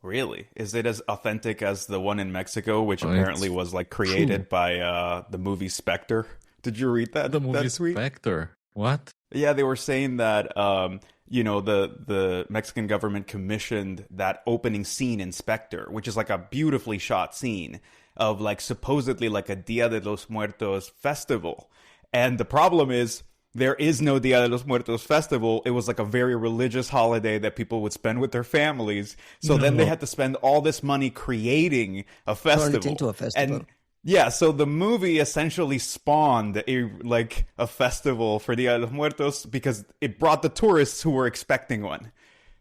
Really? Is it as authentic as the one in Mexico, which Oh, apparently it's was like true. created by the movie Spectre? Did you read The movie that tweet? Spectre. What? Yeah, they were saying that the Mexican government commissioned that opening scene in Spectre, which is like a beautifully shot scene of like supposedly like a Dia de los Muertos festival. And the problem is there is no Dia de los Muertos festival. It was like a very religious holiday that people would spend with their families. So then they No. had to spend all this money creating a Turned it into festival. a festival. And yeah, so the movie essentially spawned a festival for Dia de los Muertos because it brought the tourists who were expecting one.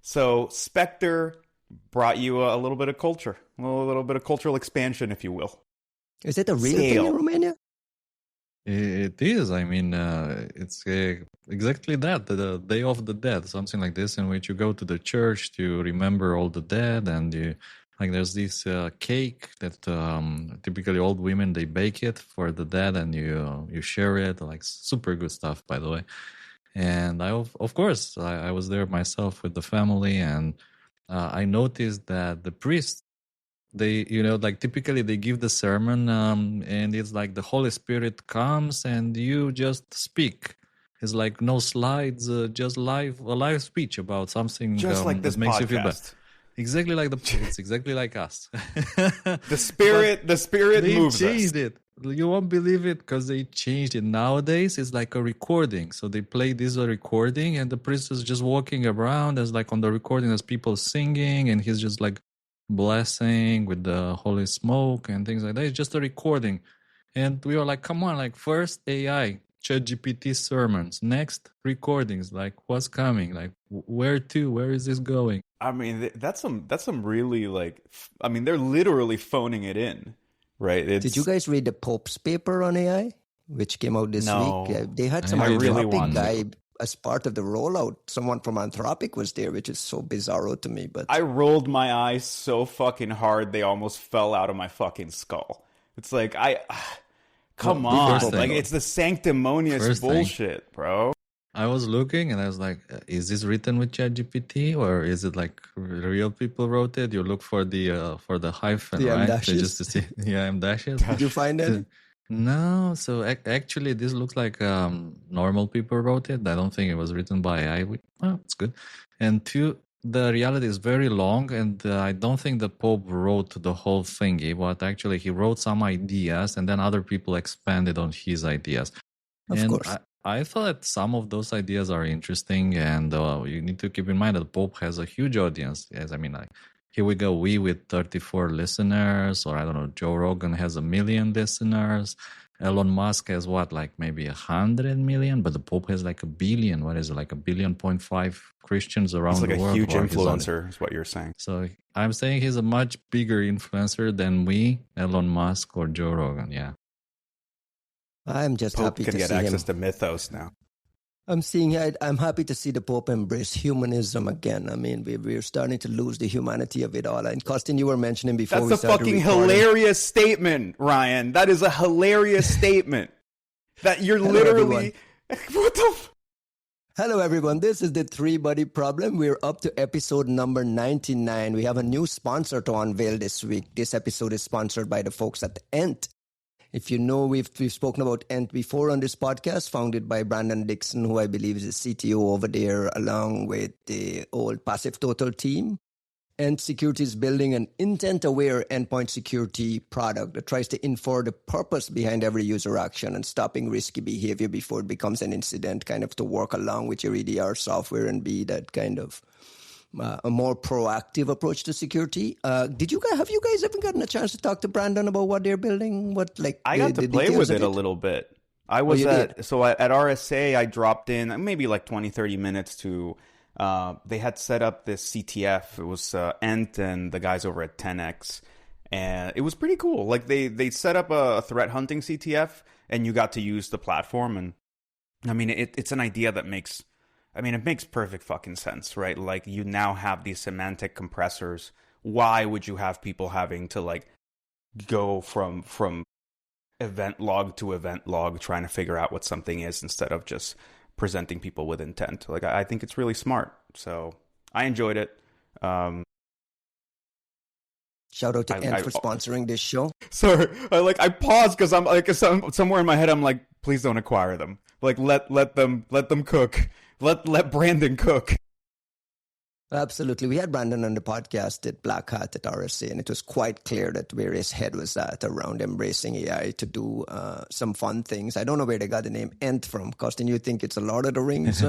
So Spectre brought you a little bit of culture, a little bit of cultural expansion, if you will. Is it a real thing in Sale. Romania? It is. I mean, it's exactly that, the Day of the Dead, something like this, in which you go to the church to remember all the dead, and there's this cake that typically old women they bake it for the dead, and you share it, like super good stuff, by the way. And of course, I was there myself with the family, and I noticed that the priest, they like typically they give the sermon, and it's like the Holy Spirit comes and you just speak. It's like no slides, just a live speech about something Just like this that makes you feel better. podcast. Exactly like it's exactly like us. The spirit They moves changed us. it. You won't believe it, because they changed it. Nowadays, it's like a recording. So they play this recording, and the priest is just walking around as like on the recording, as people singing, and he's just like blessing with the holy smoke and things like that. It's just a recording. And we were like, come on, like first AI, ChatGPT sermons, next recordings, like what's coming? Like where to? Where is this going? I mean, that's some really like. I mean, they're literally phoning it in, right? Did you guys read the Pope's paper on AI, which came out this No. week? They had I some really Anthropic want to. guy as part of the rollout. Someone from Anthropic was there, which is so bizarro to me. But I rolled my eyes so fucking hard they almost fell out of my fucking skull. It's like come Well, on, first like thing- it's the sanctimonious first thing- bullshit, bro. I was looking and I was like, is this written with ChatGPT, or is it like real people wrote it? You look for the hyphen, The M right? dashes? Just to see, yeah, M dashes. did you find it? No, so actually, this looks like normal people wrote it. I don't think it was written by AI. Well, it's good. And two, the reality is very long, and I don't think the Pope wrote the whole thingy, but actually he wrote some ideas, and then other people expanded on his ideas. Of And course. I thought some of those ideas are interesting, and you need to keep in mind that the Pope has a huge audience. Yes, I mean, like, here we go, we with 34 listeners, or I don't know, Joe Rogan has 1 million listeners. Elon Musk has what, like maybe 100 million, but the Pope has like 1 billion. What is it, like 1.5 billion Christians around It's like the a world? huge who are his audience. influencer, is what you're saying. So I'm saying he's a much bigger influencer than we, Elon Musk, or Joe Rogan. Yeah. I'm just Pope happy can to get see him. access to Mythos now. I'm happy to see the Pope embrace humanism again. I mean, we're starting to lose the humanity of it all. And Costin, you were mentioning before we That's a started fucking recording. hilarious statement, Ryan. That is a hilarious statement. That you're Hello, literally what the Hello, everyone. This is the Three Buddy Problem. We're up to episode number 99. We have a new sponsor to unveil this week. This episode is sponsored by the folks at Ent. If you know, we've spoken about Ent before on this podcast, founded by Brandon Dixon, who I believe is the CTO over there, along with the old Passive Total team. Ent Security is building an intent-aware endpoint security product that tries to infer the purpose behind every user action and stopping risky behavior before it becomes an incident, kind of to work along with your EDR software and be that kind of a more proactive approach to security. Have you guys ever gotten a chance to talk to Brandon about what they're building? I got to play with it a little bit. I was at RSA, I dropped in maybe like 20, 30 minutes to, they had set up this CTF. It was Ent and the guys over at 10X. And it was pretty cool. Like they set up a threat hunting CTF and you got to use the platform. And I mean, it's an idea that makes perfect fucking sense, right? Like you now have these semantic compressors. Why would you have people having to like go from event log to event log trying to figure out what something is instead of just presenting people with intent? Like I think it's really smart. So I enjoyed it. Shout out to Ent for sponsoring this show. Sorry, I paused because I'm like somewhere in my head I'm like, please don't acquire them. Like let them cook. Let Brandon cook. Absolutely. We had Brandon on the podcast at Black Hat at RSA, and it was quite clear that where his head was at around embracing AI to do some fun things. I don't know where they got the name Ent from. Costin, you think it's a Lord of the Rings?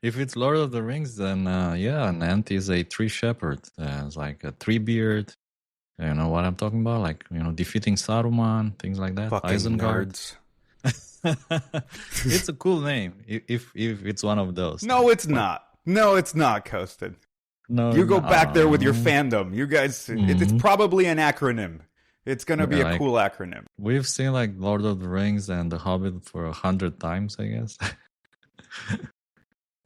If it's Lord of the Rings, then an Ent is a tree shepherd. It's like a tree beard. You know what I'm talking about? Like, defeating Saruman, things like that. Fucking Isengard. It's a cool name if it's one of those. No, it's not. No, it's not, Costin. No, you go back there with your fandom. You guys, it's probably an acronym. It's going to be a cool acronym. We've seen like Lord of the Rings and The Hobbit for 100 times, I guess.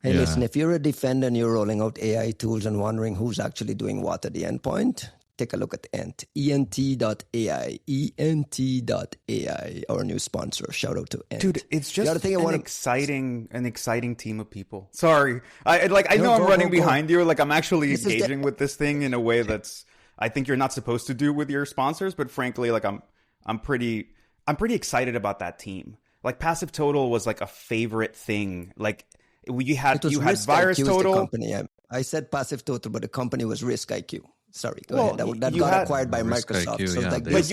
Hey, listen, if you're a defender and you're rolling out AI tools and wondering who's actually doing what at the endpoint, take a look at Ent. ENT.ai. ENT.ai, our new sponsor. Shout out to Ent. Dude, it's just an exciting team of people. Sorry. I know I'm running behind you. Like, I'm actually engaging with this thing in a way that's, I think you're not supposed to do with your sponsors, but frankly, like, I'm pretty excited about that team. Like, Passive Total was like a favorite thing. Like, you had Virus Total. Company. I said Passive Total, but the company was Risk IQ. Sorry, go ahead. That got acquired by Microsoft. IQ, so like but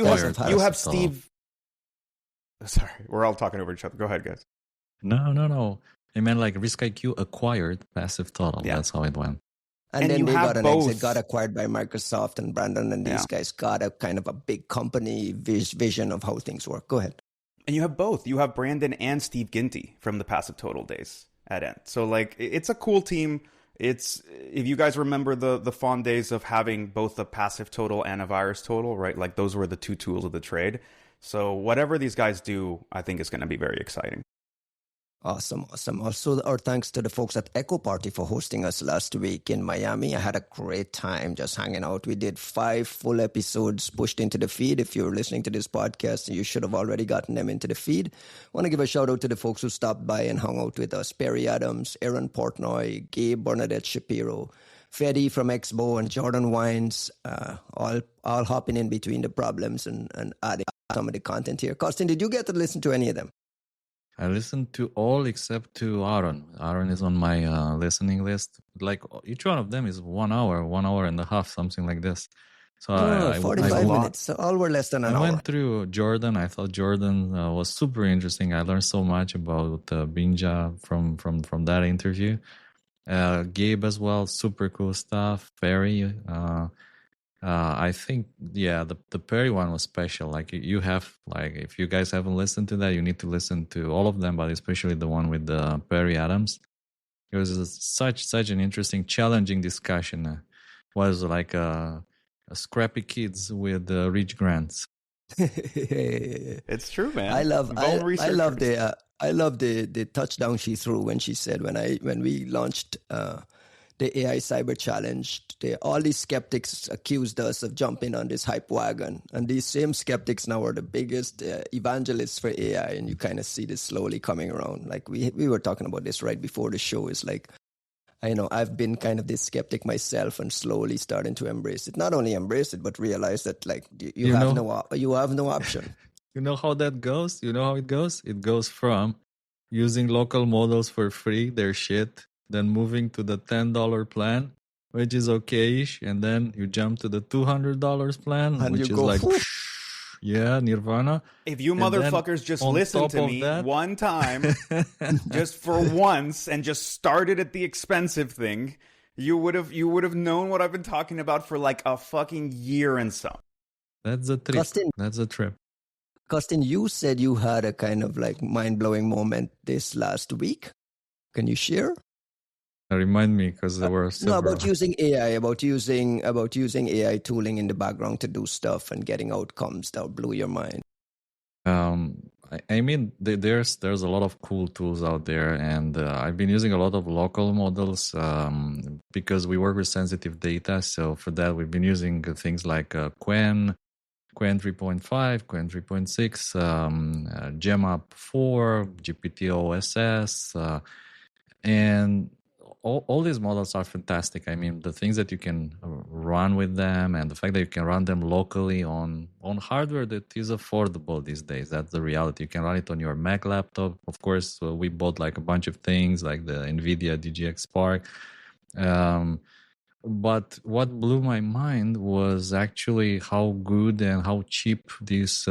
you have Steve. Sorry, we're all talking over each other. Go ahead, guys. No. I meant like Risk IQ acquired Passive Total. Yeah. That's how it went. And then they got an exit, got acquired by Microsoft, and Brandon and these guys got a kind of a big company vision of how things work. Go ahead. And you have both. You have Brandon and Steve Ginty from the Passive Total days at Ent. So like, it's a cool team. It's, if you guys remember the fond days of having both a Passive Total and a Virus Total, right? Like, those were the two tools of the trade. So whatever these guys do, I think is going to be very exciting. Awesome. Also, our thanks to the folks at Echo Party for hosting us last week in Miami. I had a great time just hanging out. We did 5 full episodes pushed into the feed. If you're listening to this podcast, you should have already gotten them into the feed. I want to give a shout out to the folks who stopped by and hung out with us. Perry Adams, Aaron Portnoy, Gabe Bernadette Shapiro, Fedi from Expo, and Jordan Wines, all hopping in between the problems and adding some of the content here. Costin, did you get to listen to any of them? I listened to all except to Aaron. Aaron is on my listening list. Like, each one of them is 1 hour, 1 hour and a half, something like this. So 45 minutes. So all were less than an hour. I went through Jordan. I thought Jordan was super interesting. I learned so much about Binja from that interview. Gabe as well, super cool stuff. Perry. I think, the Perry one was special. Like, you have, like, if you guys haven't listened to that, you need to listen to all of them, but especially the one with Perry Adams. It was such an interesting, challenging discussion. It was like a scrappy kids with rich grants. It's true, man. I love the touchdown she threw when she said, when we launched the AI Cyber Challenge, all these skeptics accused us of jumping on this hype wagon. And these same skeptics now are the biggest evangelists for AI. And you kind of see this slowly coming around. Like, we were talking about this right before the show. Is like, I know I've been kind of this skeptic myself and slowly starting to embrace it. Not only embrace it, but realize that, like, you have no option. You know how that goes? You know how it goes? It goes from using local models for free, their shit, then moving to the $10 plan, which is okay-ish, and then you jump to the $200 plan, and which is like, nirvana. If you motherfuckers just listened to me one time, just for once, and just started at the expensive thing, you would have known what I've been talking about for like a fucking year and some. That's a trip. Costin, that's a trip. Costin, you said you had a kind of like mind-blowing moment this last week. Can you share? Remind me, because there were several. No, about using AI, about using AI tooling in the background to do stuff and getting outcomes that blew your mind. I mean, there's a lot of cool tools out there, and I've been using a lot of local models because we work with sensitive data. So for that, we've been using things like Quen 3.5, Quen 3.6, GEMUP 4, GPT OSS, and all these models are fantastic. I mean, the things that you can run with them, and the fact that you can run them locally on hardware that is affordable these days. That's the reality. You can run it on your Mac laptop. Of course, we bought like a bunch of things like the NVIDIA DGX Spark. But what blew my mind was actually how good and how cheap these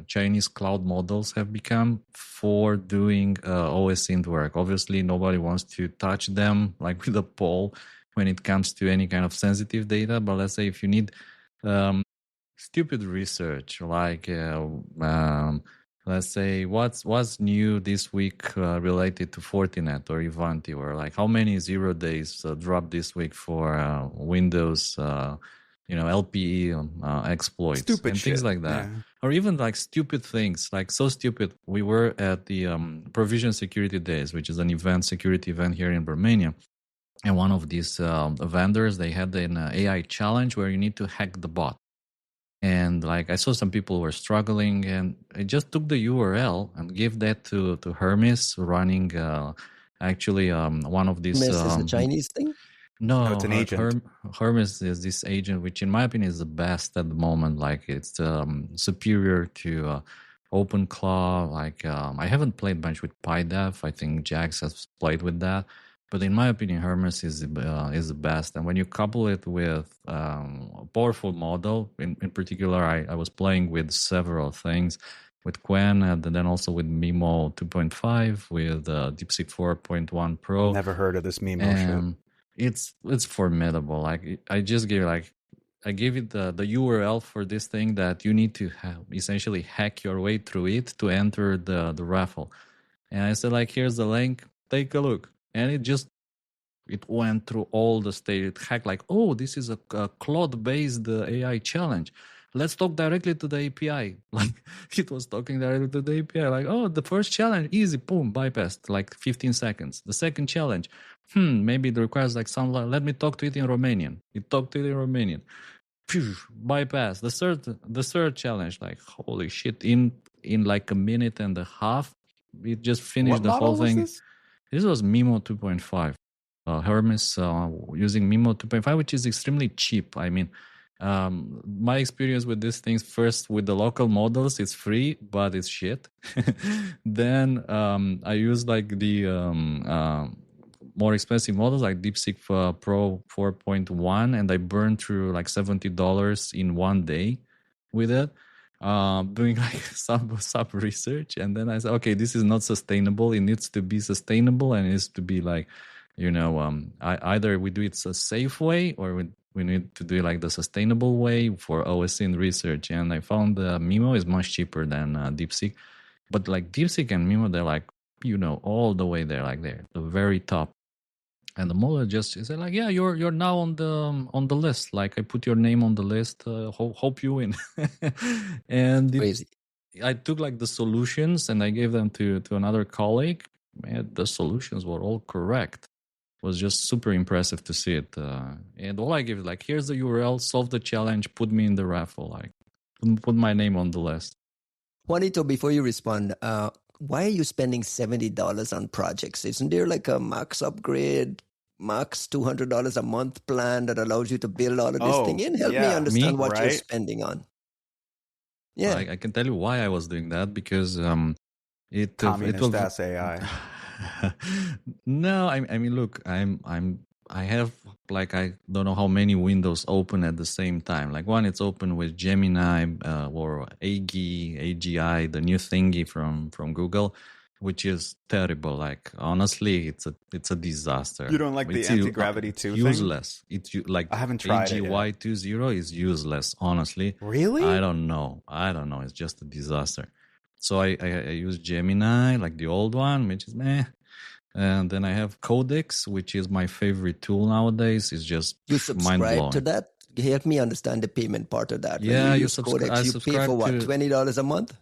Chinese cloud models have become for doing OSINT work. Obviously, nobody wants to touch them like with a pole when it comes to any kind of sensitive data. But let's say if you need stupid research, like let's say what's new this week related to Fortinet or Ivanti, or like how many 0 days dropped this week for Windows, LPE exploits, stupid and things shit. like that. Yeah. Or even like stupid things, like so stupid. We were at the Provision Security Days, which is an security event here in Romania. And one of these vendors, they had an AI challenge where you need to hack the bot. And like I saw some people were struggling, and I just took the URL and gave that to Hermes running one of these. Hermes is a Chinese thing? No, it's an agent. Hermes is this agent, which in my opinion is the best at the moment. Like it's superior to OpenClaw. Like I haven't played much with PyDev. I think JAGS has played with that. But in my opinion, Hermes is the best. And when you couple it with a powerful model, in particular, I was playing with several things, with Quen, and then also with Mimo 2.5, with DeepSeek 4.1 Pro. Never heard of this Mimo shit. It's formidable. Like I just gave I gave it the URL for this thing that you need to essentially hack your way through it to enter the raffle. And I said, like, here's the link, take a look. And it went through all the state. It hacked like, oh, this is a Claude-based AI challenge. Let's talk directly to the API. Like it was talking directly to the API. Like, oh, the first challenge, easy, boom, bypassed, like 15 seconds. The second challenge, maybe it requires like let me talk to it in Romanian. It talked to it in Romanian. Phew, bypass. The third challenge, like holy shit, in like a minute and a half, it just finished the whole thing. This was Mimo 2.5. Hermes using Mimo 2.5, which is extremely cheap. I mean, my experience with these things, first with the local models, it's free, but it's shit. Then I used like the more expensive models like DeepSeek Pro 4.1, and I burned through like $70 in 1 day with it. Doing like some research, and then I said, okay, this is not sustainable. It needs to be sustainable, and it needs to be like, either we do it a safe way, or we need to do it like the sustainable way for OSINT research. And I found Mimo is much cheaper than DeepSeek, but like DeepSeek and Mimo, they're like, all the way there, like they're the very top. And the model just said like, yeah, you're now on the list. Like I put your name on the list. Hope you win. And crazy. I took like the solutions and I gave them to another colleague. Man, the solutions were all correct. It was just super impressive to see it. And all I gave is like, here's the URL, solve the challenge, put me in the raffle, like put my name on the list. Juanito, before you respond, why are you spending $70 on projects? Isn't there like a max upgrade, max $200 a month plan that allows you to build all of this thing in? Help me understand what you're spending on. Yeah, I can tell you why I was doing that, because communist ass AI. No, I mean, look, I have like, I don't know how many windows open at the same time. Like one, it's open with Gemini or AGI, the new thingy from Google, which is terrible. Like honestly, it's a disaster. You don't like the anti-gravity 2 thing? Useless. It's like I haven't tried AGY it 2.0 is useless. Honestly, really? I don't know. It's just a disaster. So I use Gemini, like the old one, which is meh. And then I have Codex, which is my favorite tool nowadays. It's just you subscribe to that? Help me understand the payment part of that. Yeah, you Codex, you pay for what? $20 a month?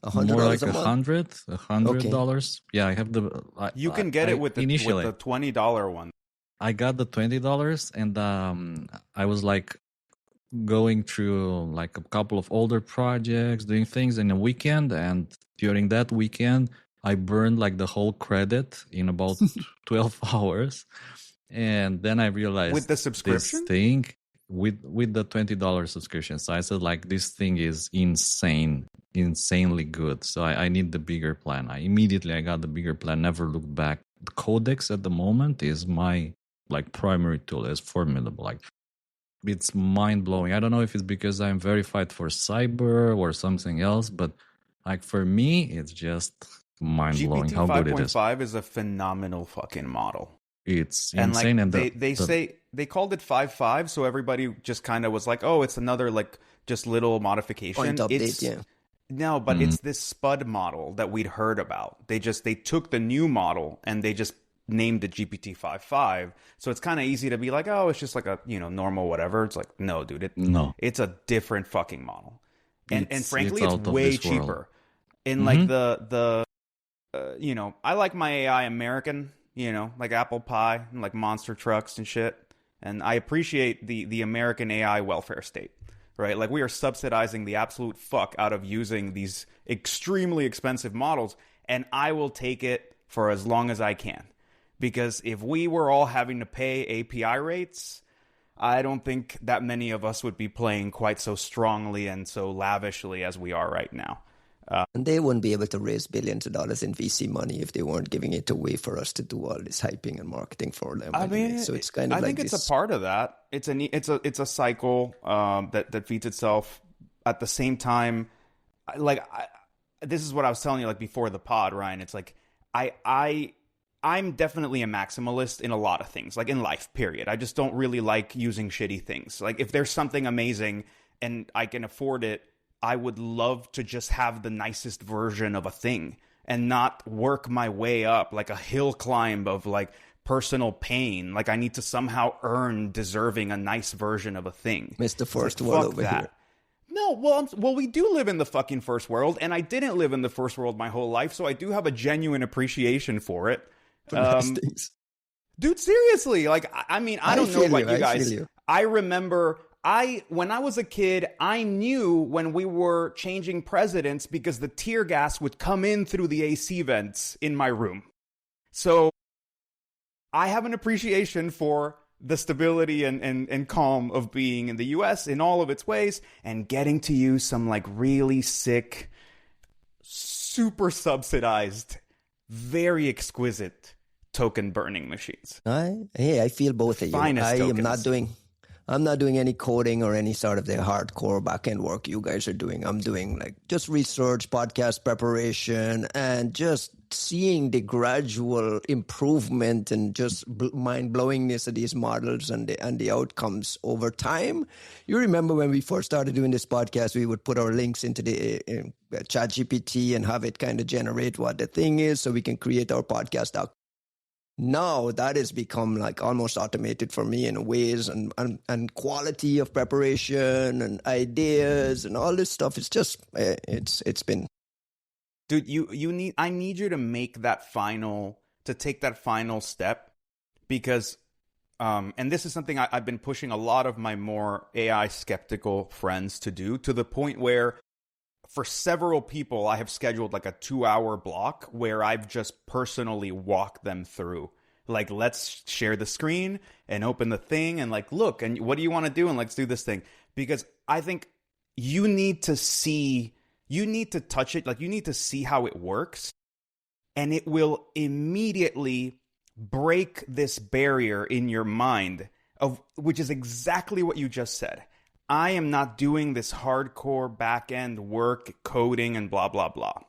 $100 more like a month? $100. Okay. Yeah, I have you can get it with the $20 one. I got the $20, and I was like going through like a couple of older projects, doing things in a weekend, and during that weekend I burned like the whole credit in about 12 hours. And then I realized with the subscription this thing with the $20 subscription. So I said like, this thing is insanely good. So I need the bigger plan. I got the bigger plan, never looked back. The Codex at the moment is my like primary tool. It's formidable. Like, it's mind-blowing. I don't know if it's because I'm verified for cyber or something else, but like for me, it's just mind-blowing GPT how good it is. 5.5 is a phenomenal fucking model. It's and insane. Like, and they say they called it 5.5, so everybody just kind of was like, oh, it's another like just little modification. Point update, yeah. No, but it's this SPUD model that we'd heard about. They took the new model and they just named it GPT 5.5. So it's kind of easy to be like, oh, it's just like a, normal whatever. It's like, no, dude, it's a different fucking model. And frankly, it's way cheaper. In like I like my AI American, like apple pie and like monster trucks and shit. And I appreciate the American AI welfare state, right? Like we are subsidizing the absolute fuck out of using these extremely expensive models. And I will take it for as long as I can. Because if we were all having to pay API rates, I don't think that many of us would be playing quite so strongly and so lavishly as we are right now. And they wouldn't be able to raise billions of dollars in VC money if they weren't giving it away for us to do all this hyping and marketing for them. I mean, so it's kind of I think it's a part of that. It's a cycle that feeds itself. At the same time, this is what I was telling you like before the pod, Ryan. It's like I'm definitely a maximalist in a lot of things, like in life, period. I just don't really like using shitty things. Like if there's something amazing and I can afford it, I would love to just have the nicest version of a thing and not work my way up like a hill climb of like personal pain. Like I need to somehow earn deserving a nice version of a thing. Mr. First World over here. No, well, we do live in the fucking first world, and I didn't live in the first world my whole life, so I do have a genuine appreciation for it. Dude, seriously, like, I mean, I don't know about you guys. I remember when I was a kid, I knew when we were changing presidents because the tear gas would come in through the AC vents in my room. So I have an appreciation for the stability and calm of being in the US in all of its ways and getting to use some like really sick, super subsidized, very exquisite token burning machines. I feel both of you. I'm not doing any coding or any sort of the hardcore back-end work you guys are doing. I'm doing like just research, podcast preparation, and just seeing the gradual improvement and just mind-blowingness of these models and the outcomes over time. You remember when we first started doing this podcast, we would put our links into the ChatGPT and have it kind of generate what the thing is so we can create our podcast doc. Now that has become like almost automated for me in ways and quality of preparation and ideas and all this stuff. It's just, it's been. Dude, I need you to make that take that final step because, and this is something I've been pushing a lot of my more AI skeptical friends to do, to the point where for several people, I have scheduled like a 2-hour block where I've just personally walked them through. Like, let's share the screen and open the thing and like, look, and what do you want to do? And let's do this thing. Because I think you need to touch it. Like, you need to see how it works. And it will immediately break this barrier in your mind which is exactly what you just said. I am not doing this hardcore back-end work, coding, and blah, blah, blah.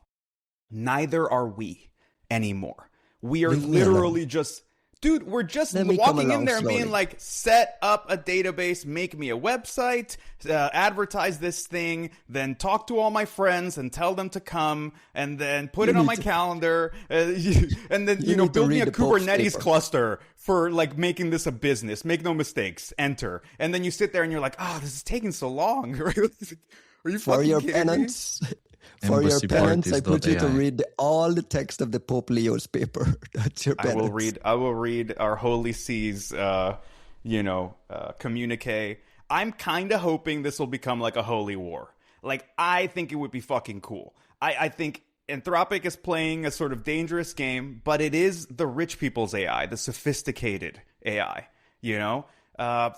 Neither are we anymore. We are literally just... Dude, we're just walking in there and being like, set up a database, make me a website, advertise this thing, then talk to all my friends and tell them to come, and then put it on my calendar, and then, build me a Kubernetes cluster for like making this a business. Make no mistakes. Enter. And then you sit there and you're like, this is taking so long. Are you for your penance? For your penance, I put you to read all the text of the Pope Leo's paper. That's your penance. I will read our Holy See's, communique. I'm kind of hoping this will become like a holy war. Like, I think it would be fucking cool. I think Anthropic is playing a sort of dangerous game, but it is the rich people's AI, the sophisticated AI, you know?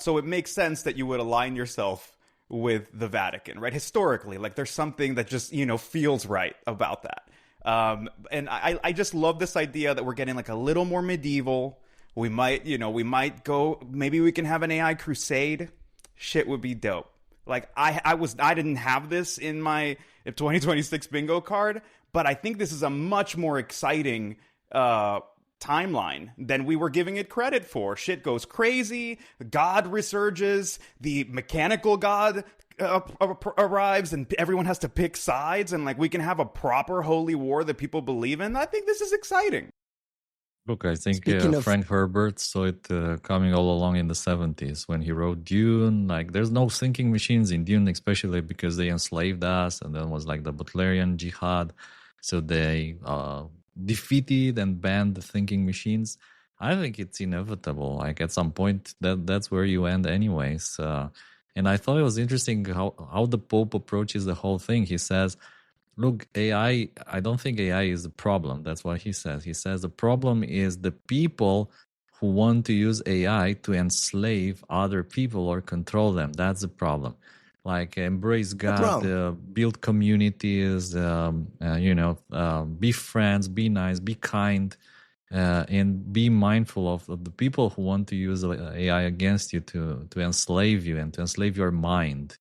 So it makes sense that you would align yourself with the Vatican, right? Historically, like there's something that just, you know, feels right about that. And I just love this idea that we're getting like a little more medieval. We might go, maybe we can have an AI crusade. Shit would be dope. Like I didn't have this in my 2026 bingo card, but I think this is a much more exciting timeline than we were giving it credit for. Shit goes crazy. God resurges. The mechanical God arrives, and everyone has to pick sides, and like we can have a proper holy war that people believe in. I think this is exciting. Look, I think Frank Herbert saw it coming all along in the 70s when he wrote Dune. Like, there's no thinking machines in Dune, especially because they enslaved us, and then was like the Butlerian Jihad. So they defeated and banned the thinking machines. I think it's inevitable. Like, at some point, that's where you end anyways. And I thought it was interesting how the Pope approaches the whole thing. He says, look, AI, I don't think AI is the problem. That's what he says. He says the problem is the people who want to use AI to enslave other people or control them. That's the problem. Like, embrace God, build communities, be friends, be nice, be kind, and be mindful of the people who want to use AI against you to enslave you and to enslave your mind.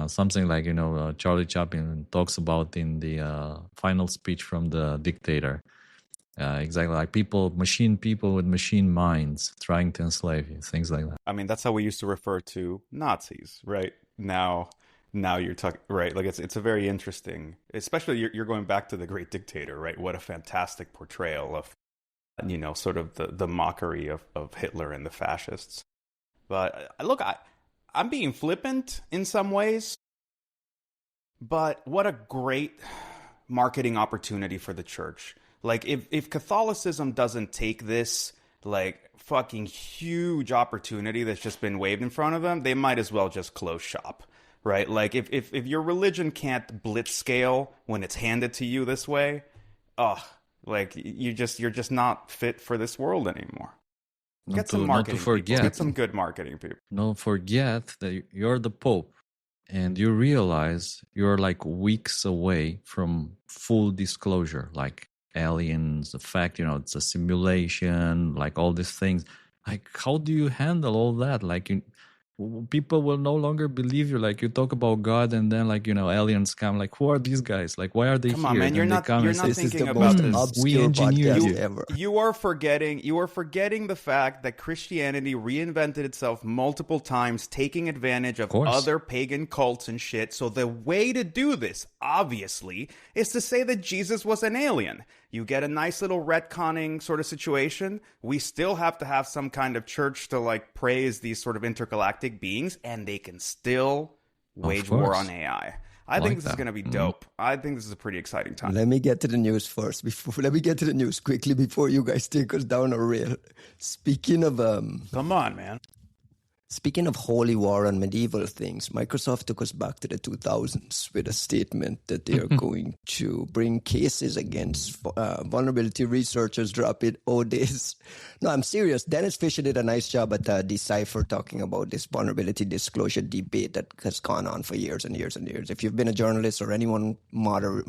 Something like, Charlie Chaplin talks about in the final speech from the dictator. Exactly, like machine people with machine minds trying to enslave you, things like that. I mean, that's how we used to refer to Nazis, right? Now you're talking, right? Like it's a very interesting, especially you're going back to the Great Dictator, right? What a fantastic portrayal of, sort of the mockery of Hitler and the fascists. But look, I'm being flippant in some ways, but what a great marketing opportunity for the church. Like, if Catholicism doesn't take this, like, fucking huge opportunity that's just been waved in front of them, they might as well just close shop, right? Like, if your religion can't blitz scale when it's handed to you this way, like, you're just not fit for this world anymore. Get some marketing people. Get some good marketing people. Don't forget that you're the Pope, and you realize you're like weeks away from full disclosure, like aliens, the fact, it's a simulation, like all these things. Like, how do you handle all that? Like, people will no longer believe you. Like, you talk about God, and then, like, aliens come. Like, who are these guys? Like, why are they here? Come on, man, you're not thinking about this. We engineered you ever. You are forgetting the fact that Christianity reinvented itself multiple times, taking advantage of other pagan cults and shit. So the way to do this, obviously, is to say that Jesus was an alien. You get a nice little retconning sort of situation. We still have to have some kind of church to, like, praise these sort of intergalactic beings, and they can still wage war on AI. I think this is going to be dope. I think this is a pretty exciting time. Let me get to the news first. Let me get to the news quickly before you guys take us down a rail. Speaking of come on, man. Speaking of holy war and medieval things, Microsoft took us back to the 2000s with a statement that they are going to bring cases against vulnerability researchers. Drop it. Oh, this. No, I'm serious. Dennis Fisher did a nice job at Decipher talking about this vulnerability disclosure debate that has gone on for years and years and years. If you've been a journalist or anyone monitoring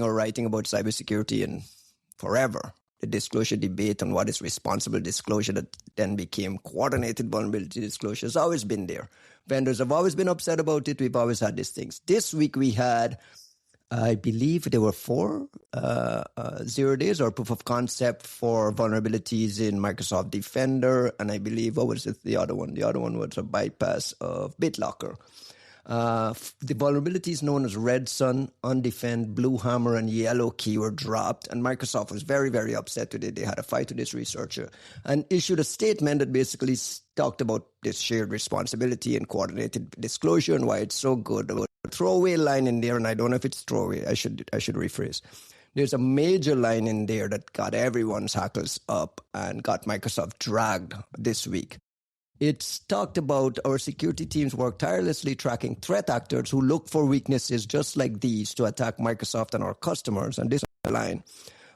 or writing about cybersecurity and forever, the disclosure debate on what is responsible disclosure that then became coordinated vulnerability disclosure has always been there. Vendors have always been upset about it. We've always had these things. This week we had, I believe there were 4 0 days or proof of concept for vulnerabilities in Microsoft Defender. And I believe, what was it, the other one? The other one was a bypass of BitLocker. The vulnerabilities known as Red Sun, Undefend, Blue Hammer, and Yellow Key were dropped, and Microsoft was very, very upset with it. They had a fight with this researcher and issued a statement that basically talked about this shared responsibility and coordinated disclosure and why it's so good. There was a throwaway line in there, and I don't know if it's throwaway. I should rephrase. There's a major line in there that got everyone's hackles up and got Microsoft dragged this week. It's talked about our security teams work tirelessly tracking threat actors who look for weaknesses just like these to attack Microsoft and our customers. And this line,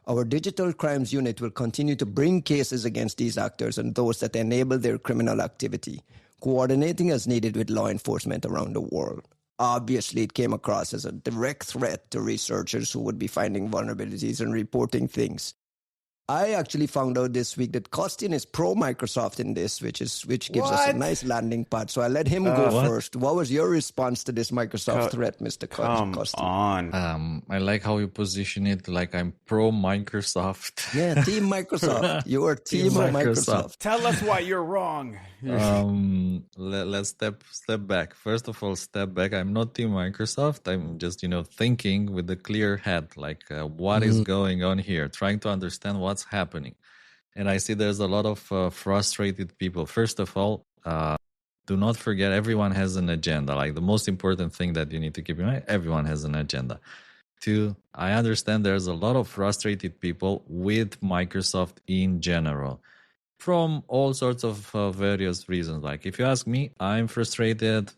our digital crimes unit will continue to bring cases against these actors and those that enable their criminal activity, coordinating as needed with law enforcement around the world. Obviously, it came across as a direct threat to researchers who would be finding vulnerabilities and reporting things. I actually found out this week that Costin is pro-Microsoft in this, which gives us a nice landing pad. So I let him go first. What was your response to this Microsoft threat, Mr. Costin? Come on. I like how you position it like I'm pro-Microsoft. Yeah, Team Microsoft. You are Team Microsoft. Tell us why you're wrong. Let's step back. First of all, step back. I'm not Team Microsoft. I'm just, thinking with a clear head, like what is going on here, trying to understand what's happening. And I see there's a lot of frustrated people. First of all, do not forget everyone has an agenda. Like the most important thing that you need to keep in mind, everyone has an agenda. Two, I understand there's a lot of frustrated people with Microsoft in general, from all sorts of various reasons. Like if you ask me, I'm frustrated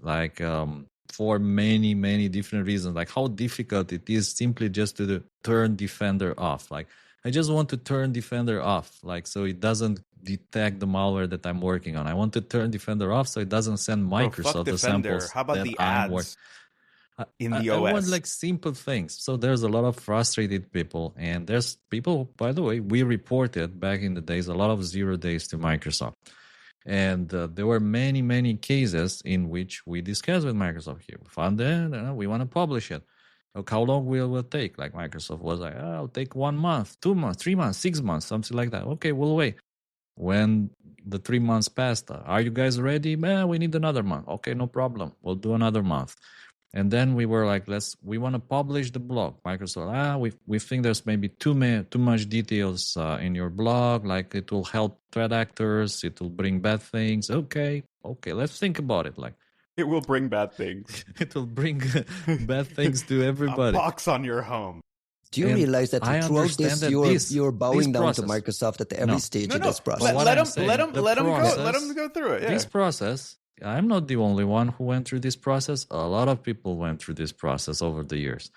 for many, many different reasons, like how difficult it is simply just to turn Defender off. Like I just want to turn Defender off, so it doesn't detect the malware that I'm working on. I want to turn Defender off so it doesn't send Microsoft the samples. How about the ads in the OS? I want simple things. So there's a lot of frustrated people, and there's people, by the way, we reported back in the days a lot of 0 days to Microsoft. And there were many, many cases in which we discussed with Microsoft here. We found that we want to publish it. How long will it take? Like Microsoft was like, it'll take 1 month, 2 months, 3 months, 6 months, something like that. Okay, we'll wait. When the 3 months passed, are you guys ready? We need another month. Okay, no problem. We'll do another month. And then we were like, we want to publish the blog. Microsoft, we think there's maybe too much details in your blog. Like it will help threat actors. It will bring bad things. Okay, let's think about it. It will bring bad things. It will bring bad things to everybody. A box on your home. Do you realize that throughout this, you're bowing down to Microsoft at every stage of this process? Let him go through it. Yeah. This process, I'm not the only one who went through this process. A lot of people went through this process over the years.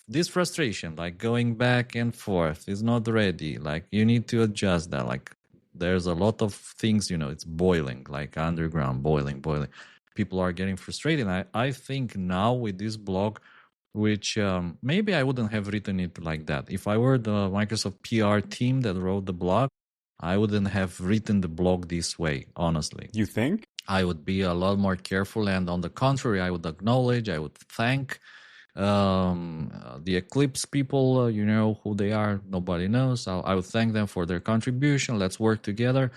This frustration, going back and forth, is not ready. You need to adjust that. There's a lot of things, it's boiling, underground, boiling. People are getting frustrated. I think now with this blog, which maybe I wouldn't have written it like that. If I were the Microsoft PR team that wrote the blog, I wouldn't have written the blog this way, honestly. You think? I would be a lot more careful, and on the contrary, I would acknowledge, I would thank the Eclipse people, who they are, nobody knows. I would thank them for their contribution. Let's work together.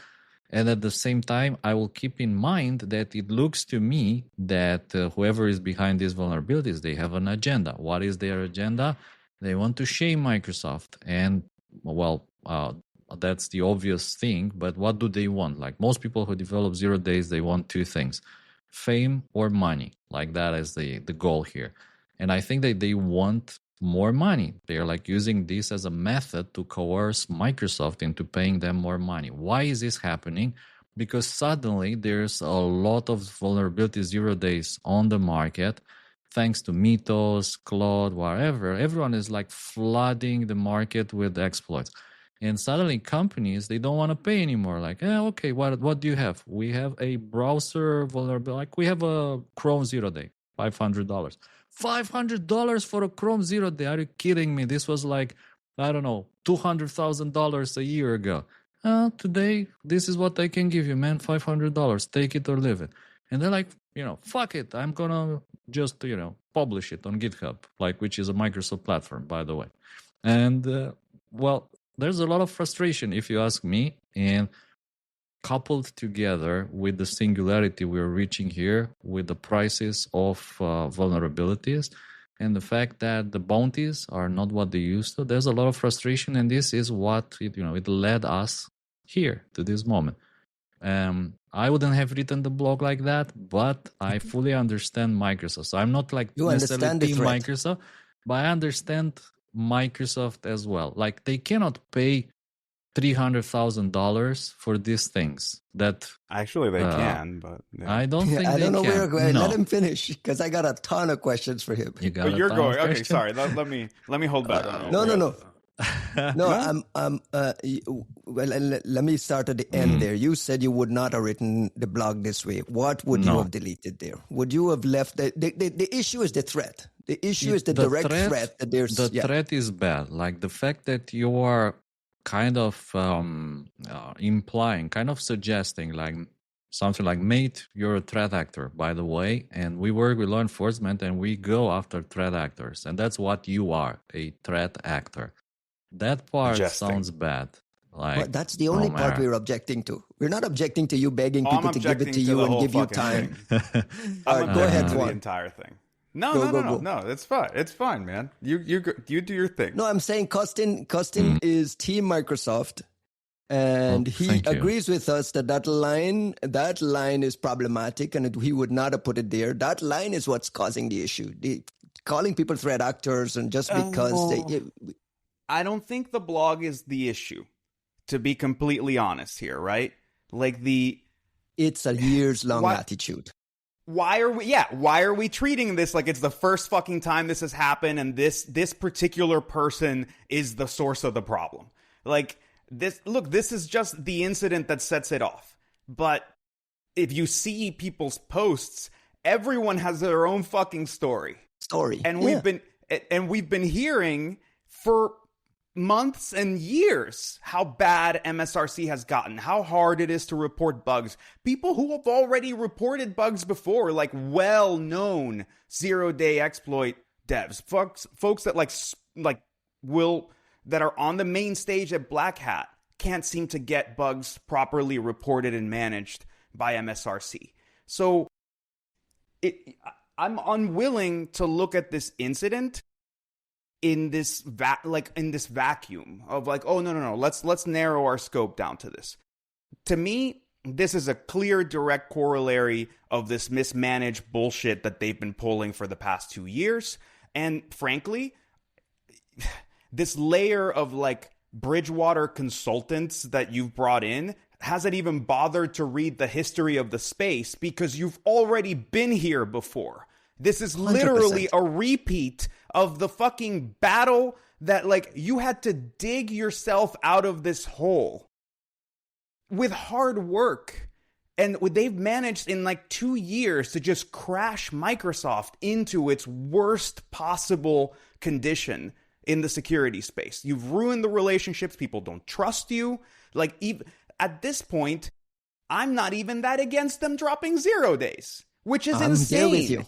And at the same time, I will keep in mind that it looks to me that whoever is behind these vulnerabilities, they have an agenda. What is their agenda? They want to shame Microsoft. And, that's the obvious thing. But what do they want? Most people who develop 0 days, they want two things: fame or money. That is the goal here. And I think that they want more money. They are using this as a method to coerce Microsoft into paying them more money. Why is this happening? Because suddenly there's a lot of vulnerability 0 days on the market, thanks to Mythos, Claude, whatever. Everyone is flooding the market with exploits. And suddenly companies, they don't want to pay anymore. Okay, what do you have? We have a browser vulnerability. We have a Chrome 0 day, $500. $500 for a Chrome 0 day. Are you kidding me? This was $200,000 a year ago. Today, this is what I can give you, man. $500. Take it or leave it. And they're fuck it. I'm going to just, publish it on GitHub, which is a Microsoft platform, by the way. And, there's a lot of frustration, if you ask me. And coupled together with the singularity we're reaching here, with the prices of vulnerabilities, and the fact that the bounties are not what they used to, there's a lot of frustration, and this is what it led us here to this moment. I wouldn't have written the blog like that, but I fully understand Microsoft. So I'm not necessarily team Microsoft, but I understand Microsoft as well. They cannot pay $300,000 for these things. That actually they can, but I don't think I don't know where we're going. No. Let him finish because I got a ton of questions for him. You got you're going. Okay, sorry. Let me hold back. No. No, let me start at the end there. You said you would not have written the blog this way. What would you have deleted there? Would you have left the issue is the threat. The issue is the direct threat that there's threat is bad. Like the fact that you are kind of implying, kind of suggesting, like something like, mate, you're a threat actor, by the way, and we work with law enforcement and we go after threat actors, and that's what you are, a threat actor. That part sounds bad. Like, but that's the only part we're objecting to. We're not objecting to you begging people to give it to you and give you time. All right, go ahead, Juan. The entire thing. No. It's fine. It's fine, man. You do your thing. No, I'm saying Costin is Team Microsoft, and he agrees with us that line is problematic, and he would not have put it there. That line is what's causing the issue. Calling people threat actors, and just because I don't think the blog is the issue, to be completely honest here, right? Like it's a years-long attitude. Why are we treating this like it's the first fucking time this has happened and this particular person is the source of the problem? Like this is just the incident that sets it off. But if you see people's posts, everyone has their own fucking story. And we've been hearing for months and years how bad MSRC has gotten, how hard it is to report bugs. People who have already reported bugs before, like well-known zero-day exploit devs, folks that that are on the main stage at Black Hat, can't seem to get bugs properly reported and managed by MSRC. So I'm unwilling to look at this incident in this vacuum of like, oh no, let's narrow our scope down to this. To me, this is a clear, direct corollary of this mismanaged bullshit that they've been pulling for the past 2 years. And frankly, this layer of like Bridgewater consultants that you've brought in hasn't even bothered to read the history of the space because you've already been here before. This is literally 100%. A repeat of the fucking battle that, like, you had to dig yourself out of this hole with hard work. And they've managed in like 2 years to just crash Microsoft into its worst possible condition in the security space. You've ruined the relationships. People don't trust you. Like, even at this point, I'm not even that against them dropping 0 days, which is insane. There with you.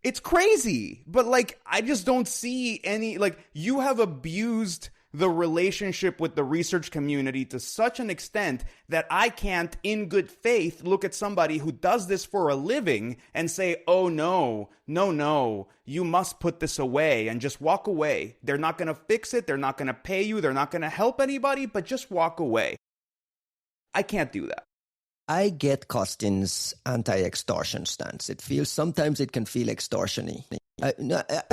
It's crazy, but like, I just don't see any, like, you have abused the relationship with the research community to such an extent that I can't, in good faith, look at somebody who does this for a living and say, oh no, you must put this away, and just walk away. They're not going to fix it. They're not going to pay you. They're not going to help anybody, but just walk away. I can't do that. I get Costin's anti-extortion stance. Sometimes it can feel extortion-y. I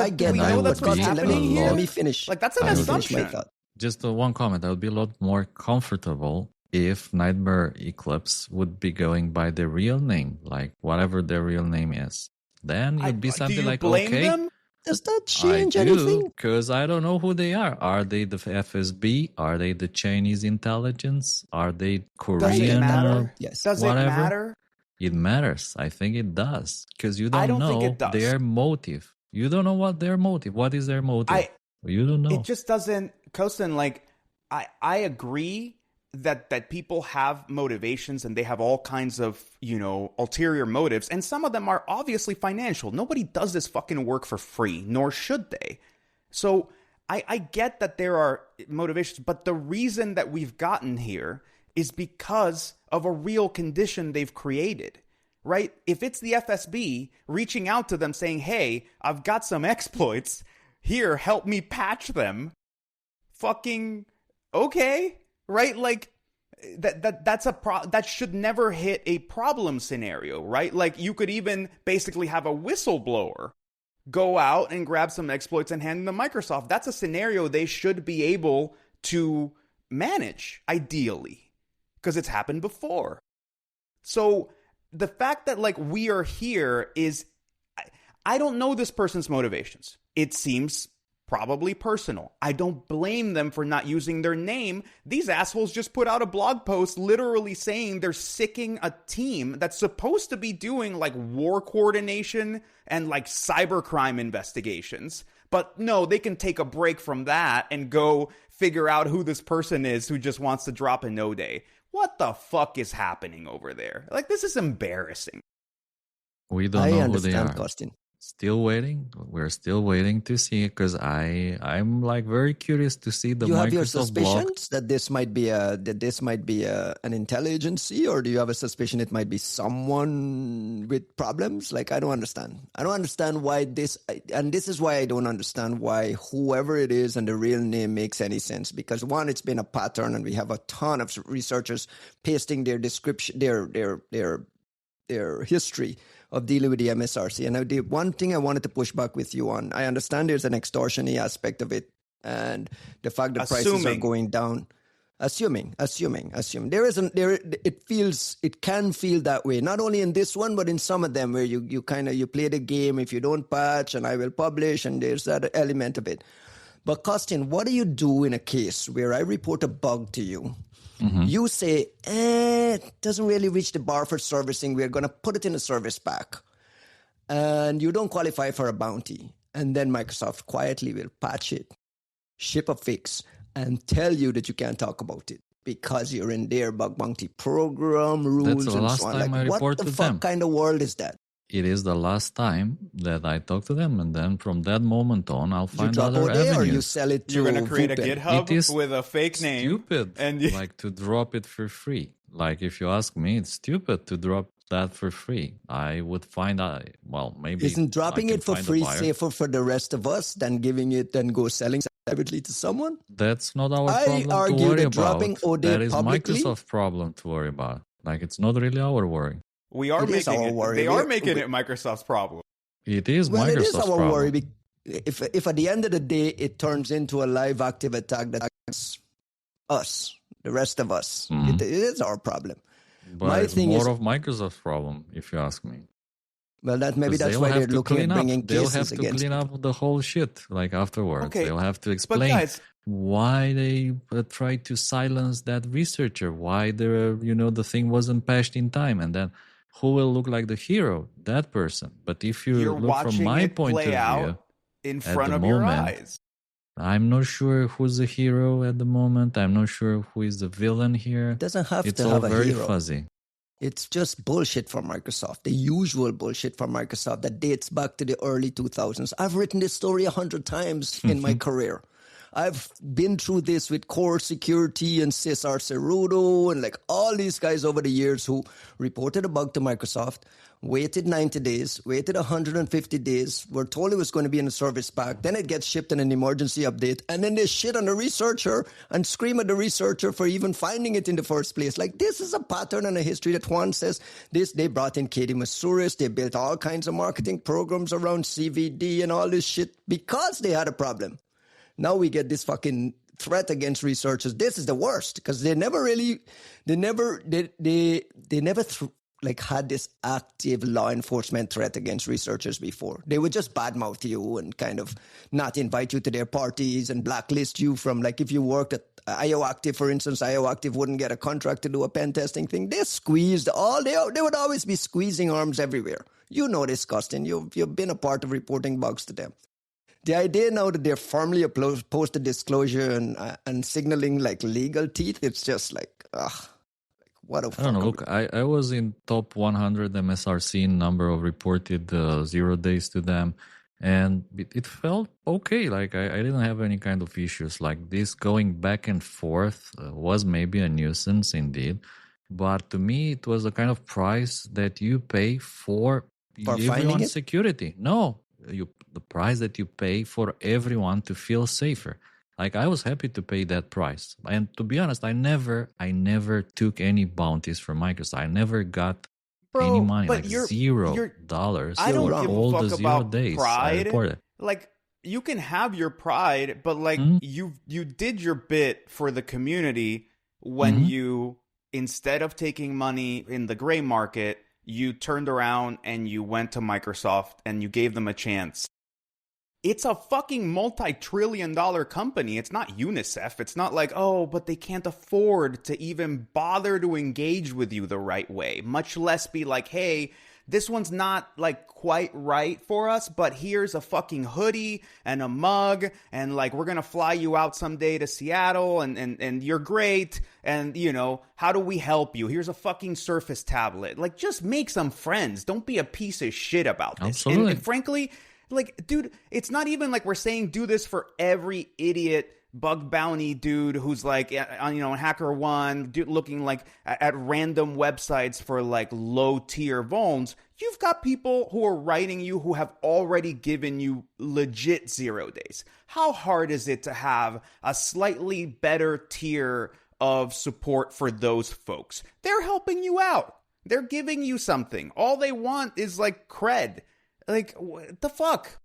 get that. That's what's happening here. Let me finish. Like, that's an assumption. Just one comment. I would be a lot more comfortable if Nightmare Eclipse would be going by their real name, like whatever their real name is. Then it'd be something like, okay. Them? Does that change anything? Because I don't know who they are. Are they the FSB? Are they the Chinese intelligence? Are they Korean? Does it matter? Yes. Does it matter? It matters. I think it does. Because you don't know their motive. You don't know what their motive. What is their motive? You don't know. It just doesn't, Costin, like, I agree that people have motivations and they have all kinds of, ulterior motives. And some of them are obviously financial. Nobody does this fucking work for free, nor should they. So I get that there are motivations, but the reason that we've gotten here is because of a real condition they've created, right? If it's the FSB reaching out to them saying, hey, I've got some exploits, here, help me patch them, fucking okay, right? Like, that should never hit a problem scenario, right? Like, you could even basically have a whistleblower go out and grab some exploits and hand them to Microsoft. That's a scenario they should be able to manage, ideally, because it's happened before. So the fact that like we are here is, I don't know this person's motivations. It seems probably personal. I don't blame them for not using their name. These assholes just put out a blog post literally saying they're sicking a team that's supposed to be doing like war coordination and like cybercrime investigations. But no, they can take a break from that and go figure out who this person is who just wants to drop a no-day. What the fuck is happening over there? Like, this is embarrassing. We don't know who they are. Costin. Still waiting. We're still waiting to see, because I'm like very curious to see the Microsoft blog. You have your suspicions blog. that this might be an intelligence, or do you have a suspicion it might be someone with problems? Like, I don't understand. I don't understand why this, and this is why I don't understand why whoever it is and the real name makes any sense. Because one, it's been a pattern, and we have a ton of researchers pasting their description, their history of dealing with the MSRC. And the one thing I wanted to push back with you on, I understand there's an extortion-y aspect of it, and the fact that prices are going down. Assuming. It can feel that way, not only in this one, but in some of them where you play the game, if you don't patch and I will publish, and there's that element of it. But Costin, what do you do in a case where I report a bug to you? Mm-hmm. You say, it doesn't really reach the bar for servicing. We're going to put it in a service pack. And you don't qualify for a bounty. And then Microsoft quietly will patch it, ship a fix, and tell you that you can't talk about it because you're in their bug bounty program, rules, and so on. Like, what the fuck kind of world is that? It is the last time that I talk to them, and then from that moment on, I'll find other avenues. Or you sell it to You're going to create Vuln. a GitHub with a fake name. Stupid, and like to drop it for free. Like, if you ask me, it's stupid to drop that for free. I would find out. Well, maybe isn't dropping it for free safer for the rest of us than giving it and go selling privately to someone? That's not our problem to worry about. That is Microsoft's problem to worry about. Like, it's not really our worry. We are making it. They are making it Microsoft's problem. It is Microsoft's problem. It is our worry. If at the end of the day it turns into a live active attack that attacks us, the rest of us, it is our problem. But it's more of Microsoft's problem, if you ask me. Well, that's why they're looking at bringing cases against. They'll have to clean up the whole shit, like, afterwards. Okay. They'll have to explain why they tried to silence that researcher, why the thing wasn't patched in time, and then who will look like the hero? That person. But if you look from my point of view, in front of your eyes, I'm not sure who's the hero at the moment. I'm not sure who is the villain here. It doesn't have to have a hero. It's all very fuzzy. It's just bullshit from Microsoft, the usual bullshit from Microsoft that dates back to the early 2000s. I've written this story 100 times in my career. I've been through this with Core Security and Cesar Cerudo and like all these guys over the years who reported a bug to Microsoft, waited 90 days, waited 150 days, were told it was going to be in a service pack, then it gets shipped in an emergency update, and then they shit on the researcher and scream at the researcher for even finding it in the first place. Like, this is a pattern and a history that Juan says this. They brought in Katie Masuris, they built all kinds of marketing programs around CVD and all this shit because they had a problem. Now we get this fucking threat against researchers. This is the worst because they never had this active law enforcement threat against researchers before. They would just badmouth you and kind of not invite you to their parties and blacklist you from, like, if you worked at IOActive, for instance, IOActive wouldn't get a contract to do a pen testing thing. They squeezed they would always be squeezing arms everywhere. You know this, Costin. You've been a part of reporting bugs to them. The idea now that they're firmly opposed to disclosure and signaling like legal teeth, it's just like, what a fuck. I don't know. Look, I was in top 100 MSRC number of reported 0 days to them, and it felt okay. Like, I didn't have any kind of issues. Like, this going back and forth was maybe a nuisance indeed, but to me it was a kind of price that you pay for everyone's security. No. The price that you pay for everyone to feel safer. Like, I was happy to pay that price. And to be honest, I never took any bounties from Microsoft. I never got any money, like $0. I don't give a fuck about pride. Like, you can have your pride, but like you did your bit for the community when you, instead of taking money in the gray market, you turned around and you went to Microsoft and you gave them a chance. It's a fucking multi-trillion-dollar company. It's not UNICEF. It's not like, oh, but they can't afford to even bother to engage with you the right way, much less be like, hey, this one's not like quite right for us, but here's a fucking hoodie and a mug, and like we're gonna fly you out someday to Seattle, and you're great, and you know, how do we help you? Here's a fucking Surface tablet. Like, just make some friends. Don't be a piece of shit about this. Absolutely. And frankly, like, dude, it's not even like we're saying do this for every idiot bug bounty dude who's like, you know, HackerOne, looking like at random websites for like low tier vulns. You've got people who are writing you who have already given you legit 0 days. How hard is it to have a slightly better tier of support for those folks? They're helping you out. They're giving you something. All they want is like cred. Like, what the fuck?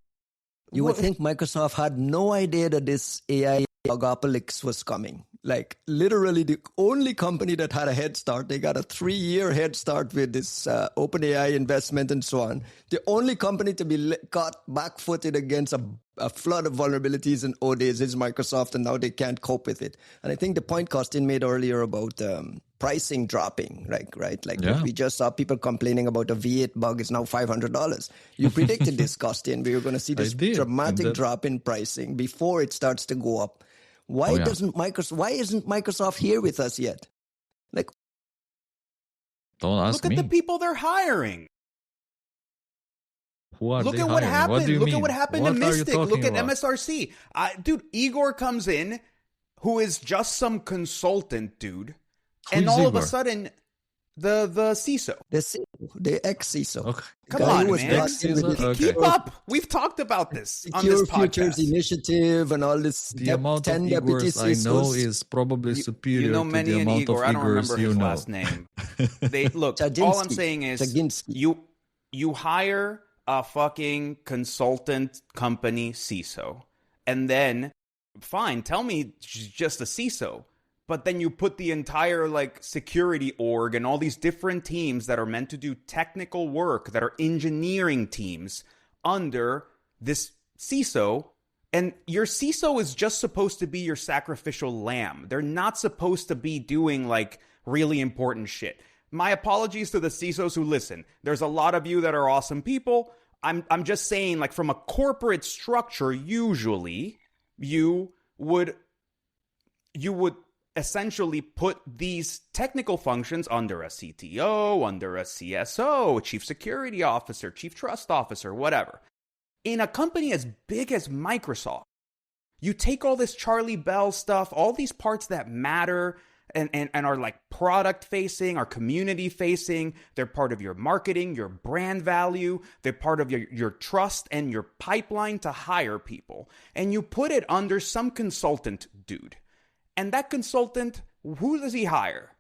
You would think Microsoft had no idea that this AI oligopolics was coming. Like, literally the only company that had a head start. They got a 3-year head start with this OpenAI investment and so on. The only company to be caught back-footed against a flood of vulnerabilities in 0 days is Microsoft, and now they can't cope with it. And I think the point Costin made earlier about pricing dropping, right? Like, we just saw people complaining about a V8 bug is now $500. You predicted this, Costin. We were going to see this dramatic drop in pricing before it starts to go up. Why isn't Microsoft here with us yet? Like, don't ask me. Look at the people they're hiring. Look at what happened. Look at what happened to Mystic. Look at MSRC. Dude, Igor comes in, who is just some consultant dude, and all of a sudden, the CISO. The ex-CISO. Okay. Come on, man. Keep up. We've talked about this on this podcast. Futures Initiative and all this. The amount of Igors I know is probably superior to the amount Igor. of I don't remember Igors you his know. Last name. Look, all I'm saying is you hire a fucking consultant company CISO, and then, fine, tell me she's just a CISO. But then you put the entire like security org and all these different teams that are meant to do technical work, that are engineering teams, under this CISO. And your CISO is just supposed to be your sacrificial lamb. They're not supposed to be doing like really important shit. My apologies to the CISOs who listen. There's a lot of you that are awesome people. I'm just saying, like, from a corporate structure, usually you would essentially put these technical functions under a CTO, under a CSO, chief security officer, chief trust officer, whatever. In a company as big as Microsoft, you take all this Charlie Bell stuff, all these parts that matter and are like product facing, are community facing, they're part of your marketing, your brand value, they're part of your trust and your pipeline to hire people. And you put it under some consultant dude. And that consultant, who does he hire?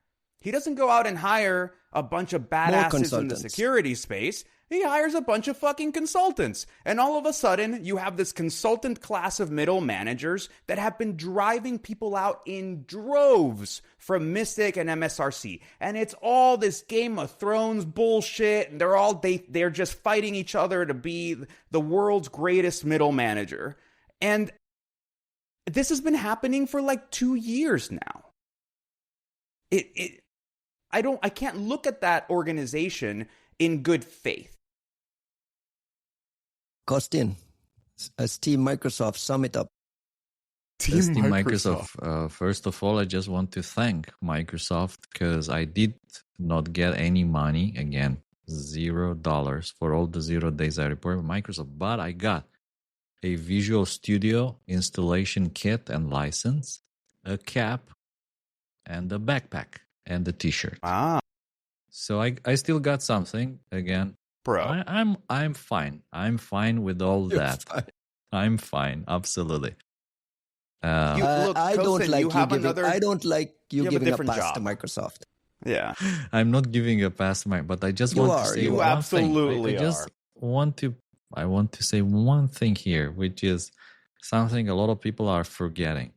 He doesn't go out and hire a bunch of badasses in the security space. He hires a bunch of fucking consultants. And all of a sudden, you have this consultant class of middle managers that have been driving people out in droves from Mystic and MSRC. And it's all this Game of Thrones bullshit. And they're just fighting each other to be the world's greatest middle manager. And this has been happening for like 2 years now. I can't look at that organization in good faith. Costin, as Team Microsoft, sum it up. Team Microsoft. First of all, I just want to thank Microsoft because I did not get any money. Again, $0 for all the 0 days I reported with Microsoft, but I got a Visual Studio installation kit and license, a cap, and a backpack, and a t-shirt. Wow. So I still got something, again. Bro. I'm fine. I'm fine with all that. Fine. I'm fine, absolutely. I don't like you giving a pass job to Microsoft. Yeah. I'm not giving a pass to but I just want to say you absolutely I just want to I want to say one thing here, which is something a lot of people are forgetting.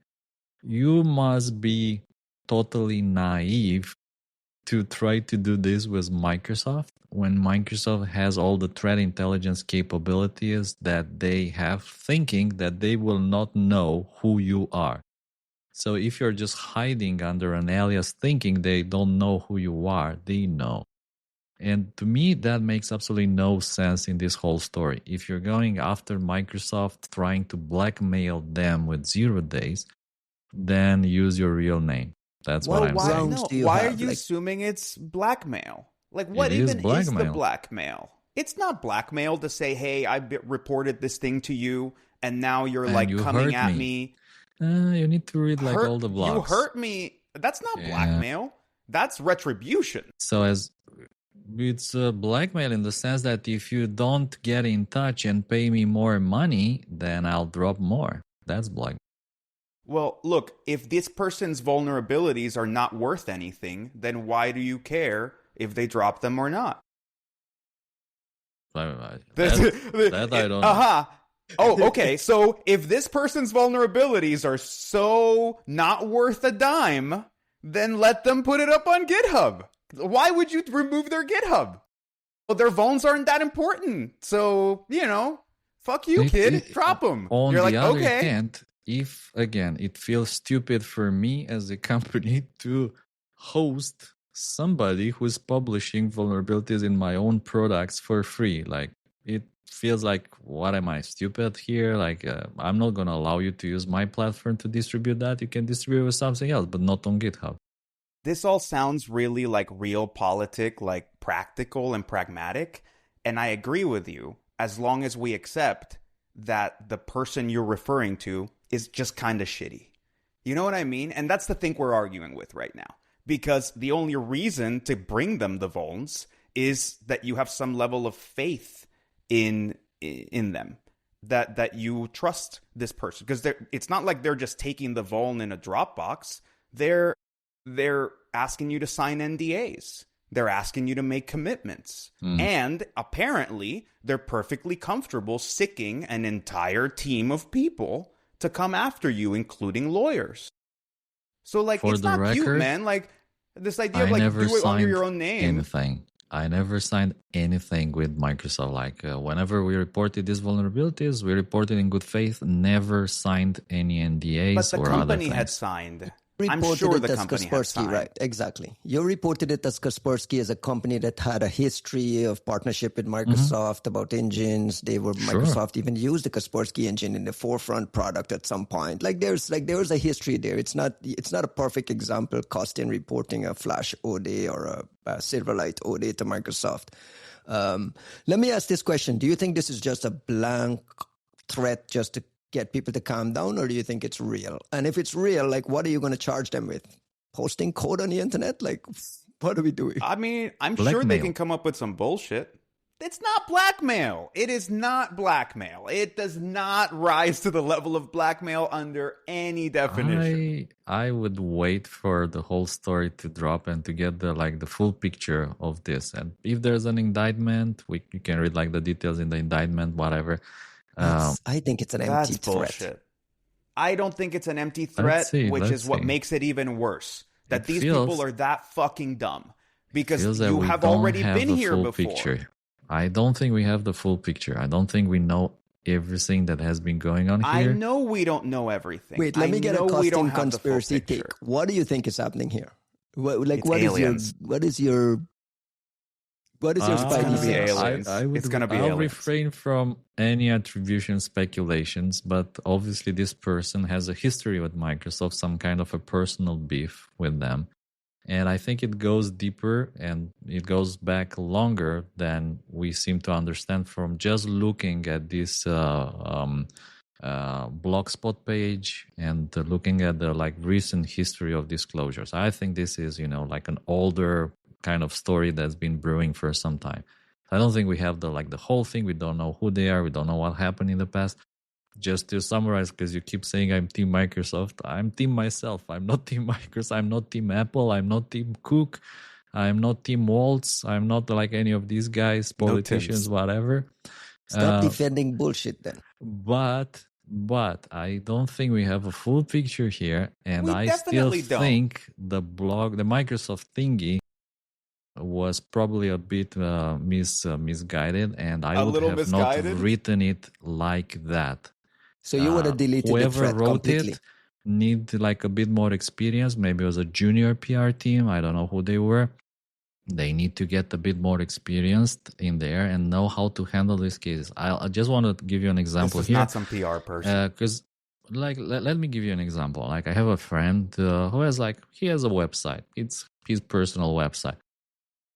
You must be totally naive to try to do this with Microsoft when Microsoft has all the threat intelligence capabilities that they have, thinking that they will not know who you are. So if you're just hiding under an alias thinking they don't know who you are, they know. And to me, that makes absolutely no sense in this whole story. If you're going after Microsoft trying to blackmail them with 0 days, then use your real name. That's what I'm saying. Why are you assuming it's blackmail? Like, what even is the blackmail? It's not blackmail to say, hey, I reported this thing to you, and now you're coming at me. You need to read all the blogs. You hurt me. That's not blackmail. That's retribution. So it's blackmail in the sense that if you don't get in touch and pay me more money, then I'll drop more. That's blackmail. Well, look, if this person's vulnerabilities are not worth anything, then why do you care if they drop them or not? That I don't know. Oh, okay. So if this person's vulnerabilities are so not worth a dime, then let them put it up on GitHub. Why would you remove their GitHub? Well, their vulns aren't that important. So, fuck you, kid. Drop them. You're like, okay. If, again, it feels stupid for me as a company to host somebody who's publishing vulnerabilities in my own products for free. Like, it feels like, what am I, stupid here? Like, I'm not going to allow you to use my platform to distribute that. You can distribute it with something else, but not on GitHub. This all sounds really like realpolitik, like practical and pragmatic. And I agree with you, as long as we accept that the person you're referring to is just kind of shitty. You know what I mean? And that's the thing we're arguing with right now. Because the only reason to bring them the vulns is that you have some level of faith in them. That you trust this person. Because it's not like they're just taking the vuln in a Dropbox. They're asking you to sign NDAs. They're asking you to make commitments. And apparently, they're perfectly comfortable sicking an entire team of people to come after you, including lawyers. So, like, it's not cute, man. Like, this idea of, like, do it under your own name. I never signed anything with Microsoft. Like, whenever we reported these vulnerabilities, we reported in good faith, never signed any NDAs or other things. But the company had signed. I'm sure the company has signed. Right, exactly. You reported it as Kaspersky as a company that had a history of partnership with Microsoft about engines. Microsoft even used the Kaspersky engine in the forefront product at some point. There's a history there. It's not a perfect example, Costin reporting a Flash OD or a Silverlight OD to Microsoft. Let me ask this question. Do you think this is just a blank threat just to get people to calm down, or do you think it's real? And if it's real, like, what are you going to charge them with? Posting code on the internet? Like, what are we doing? I mean, I'm sure they can come up with some bullshit. It's not blackmail. It is not blackmail. It does not rise to the level of blackmail under any definition. I would wait for the whole story to drop and to get the full picture of this. And if there's an indictment, you can read the details in the indictment, whatever. I think it's an empty threat. Bullshit. I don't think it's an empty threat, which is what makes it even worse. That these people are that fucking dumb. Because you have already been here before. Picture. I don't think we have the full picture. I don't think we know everything that has been going on here. I know we don't know everything. Wait, let me get a Costin conspiracy take. What do you think is happening here? What is your spidey sense? I'll refrain from any attribution speculations, but obviously this person has a history with Microsoft, some kind of a personal beef with them. And I think it goes deeper and it goes back longer than we seem to understand from just looking at this Blogspot page and looking at the recent history of disclosures. I think this is, an older kind of story that's been brewing for some time. I don't think we have the whole thing. We don't know who they are. We don't know what happened in the past. Just to summarize, because you keep saying I'm Team Microsoft, I'm Team myself. I'm not Team Microsoft. I'm not Team Apple. I'm not Team Cook. I'm not Team Waltz. I'm not any of these guys, politicians, whatever. Stop defending bullshit then. But I don't think we have a full picture here, and I still think the Microsoft thingy was probably a bit misguided, and I would have not written it like that. So you would have deleted the thread completely. It need like a bit more experience. Maybe it was a junior PR team. I don't know who they were. They need to get a bit more experienced in there and know how to handle these cases. I just want to give you an example here. This is not some PR person. Because, let me give you an example. Like, I have a friend who has he has a website. It's his personal website.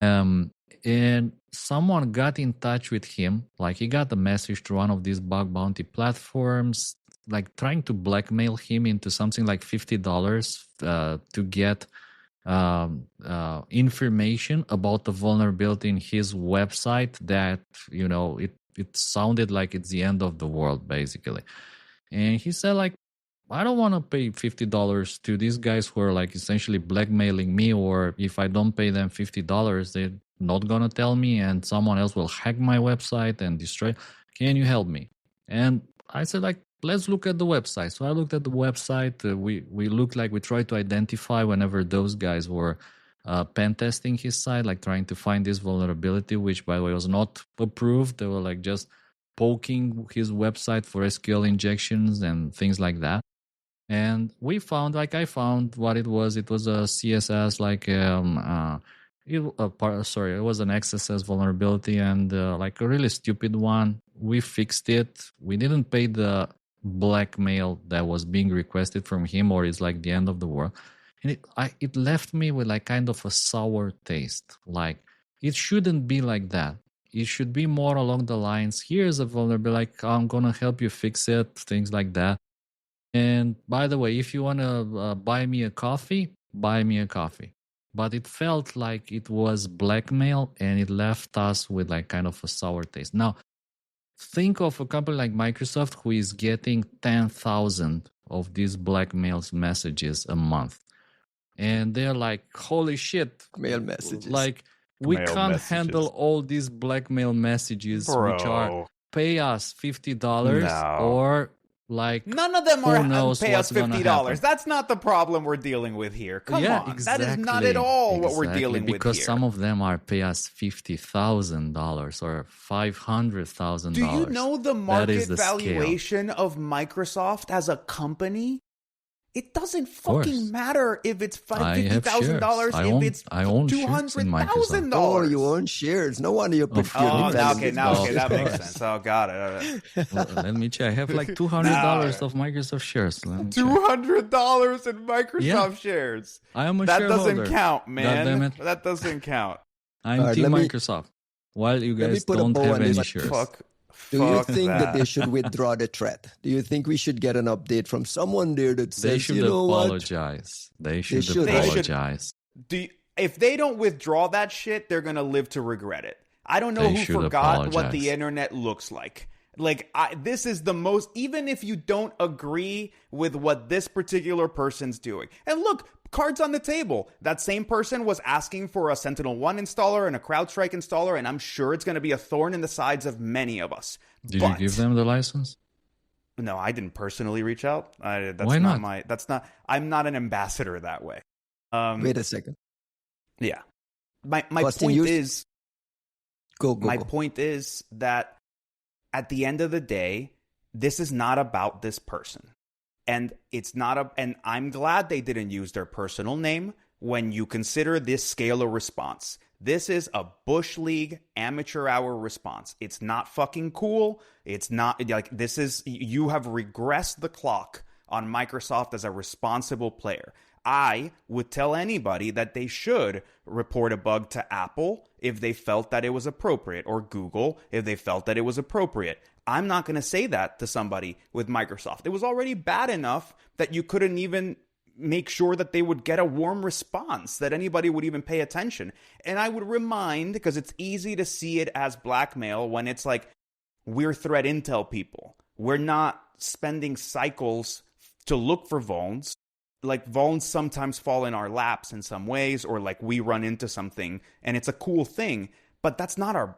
And someone got in touch with him. Like, he got a message to one of these bug bounty platforms, like trying to blackmail him into something like $50 to get information about the vulnerability in his website that, it sounded like it's the end of the world, basically. And he said, I don't want to pay $50 to these guys who are essentially blackmailing me, or if I don't pay them $50, they're not going to tell me and someone else will hack my website and destroy. Can you help me? And I said, let's look at the website. So I looked at the website. We looked we tried to identify whenever those guys were pen testing his site, trying to find this vulnerability, which, by the way, was not approved. They were just poking his website for SQL injections and things like that. And we found, I found what it was. It was a CSS, it was an XSS vulnerability, and a really stupid one. We fixed it. We didn't pay the blackmail that was being requested from him, or it's the end of the world. And it left me with kind of a sour taste. It shouldn't be like that. It should be more along the lines, here's a vulnerability, I'm going to help you fix it, things like that. And by the way, if you want to buy me a coffee, buy me a coffee. But it felt like it was blackmail, and it left us with kind of a sour taste. Now, think of a company like Microsoft who is getting 10,000 of these blackmail messages a month. And they're holy shit. Mail messages. We can't handle all these blackmail messages, which are pay us $50 or none of them are pay us $50. That's not the problem we're dealing with here. Come on. Exactly, that is not at all what we're dealing with here. Because some of them are pay us $50,000 or $500,000. Do you know the market valuation of Microsoft as a company? It doesn't fucking matter if it's $50,000, if it's $200,000. Oh, you own shares. No wonder you put okay, that makes sense. Oh, got it. Let me check. I have $200 of Microsoft shares. $200 in Microsoft shares. I am a shareholder. That doesn't count, man. That doesn't count. I'm Team Microsoft. While you guys don't have any shares. Do you think that they should withdraw the threat? Do you think we should get an update from someone there that says, they should apologize? They should apologize. If they don't withdraw that shit, they're going to live to regret it. I don't know who forgot what the internet looks like. This is the most, even if you don't agree with what this particular person's doing. And look, cards on the table. That same person was asking for a Sentinel-1 installer and a CrowdStrike installer, and I'm sure it's going to be a thorn in the sides of many of us. Did you give them the license? No, I didn't personally reach out. Why not? I'm not an ambassador that way. Wait a second. Yeah. My point is... My point is that at the end of the day, this is not about this person. And and I'm glad they didn't use their personal name when you consider this scale of response. This is a Bush League amateur hour response. It's not fucking cool. It's not you have regressed the clock on Microsoft as a responsible player. I would tell anybody that they should report a bug to Apple if they felt that it was appropriate, or Google if they felt that it was appropriate. I'm not going to say that to somebody with Microsoft. It was already bad enough that you couldn't even make sure that they would get a warm response, that anybody would even pay attention. And I would remind, because it's easy to see it as blackmail when it's we're threat intel people. We're not spending cycles to look for vulns. Vulns sometimes fall in our laps in some ways, or we run into something and it's a cool thing, but that's not our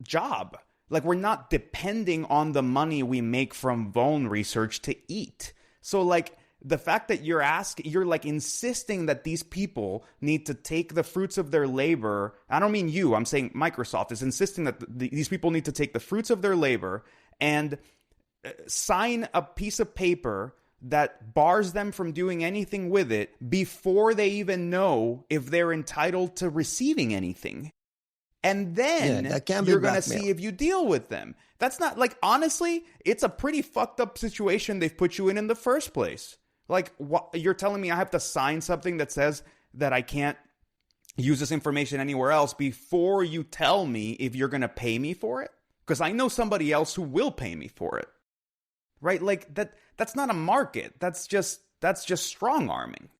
job. Like, we're not depending on the money we make from Vuln research to eat. So, like, the fact that you're like insisting that these people need to take the fruits of their labor. I don't mean you, I'm saying Microsoft is insisting that these people need to take the fruits of their labor and sign a piece of paper that bars them from doing anything with it before they even know if they're entitled to receiving anything. And then you're going to see if you deal with them. That's not, like, honestly, it's a pretty fucked up situation they've put you in the first place. Like, you're telling me I have to sign something that says that I can't use this information anywhere else before you tell me if you're going to pay me for it? Because I know somebody else who will pay me for it. Right? Like, that's not a market. That's just strong arming.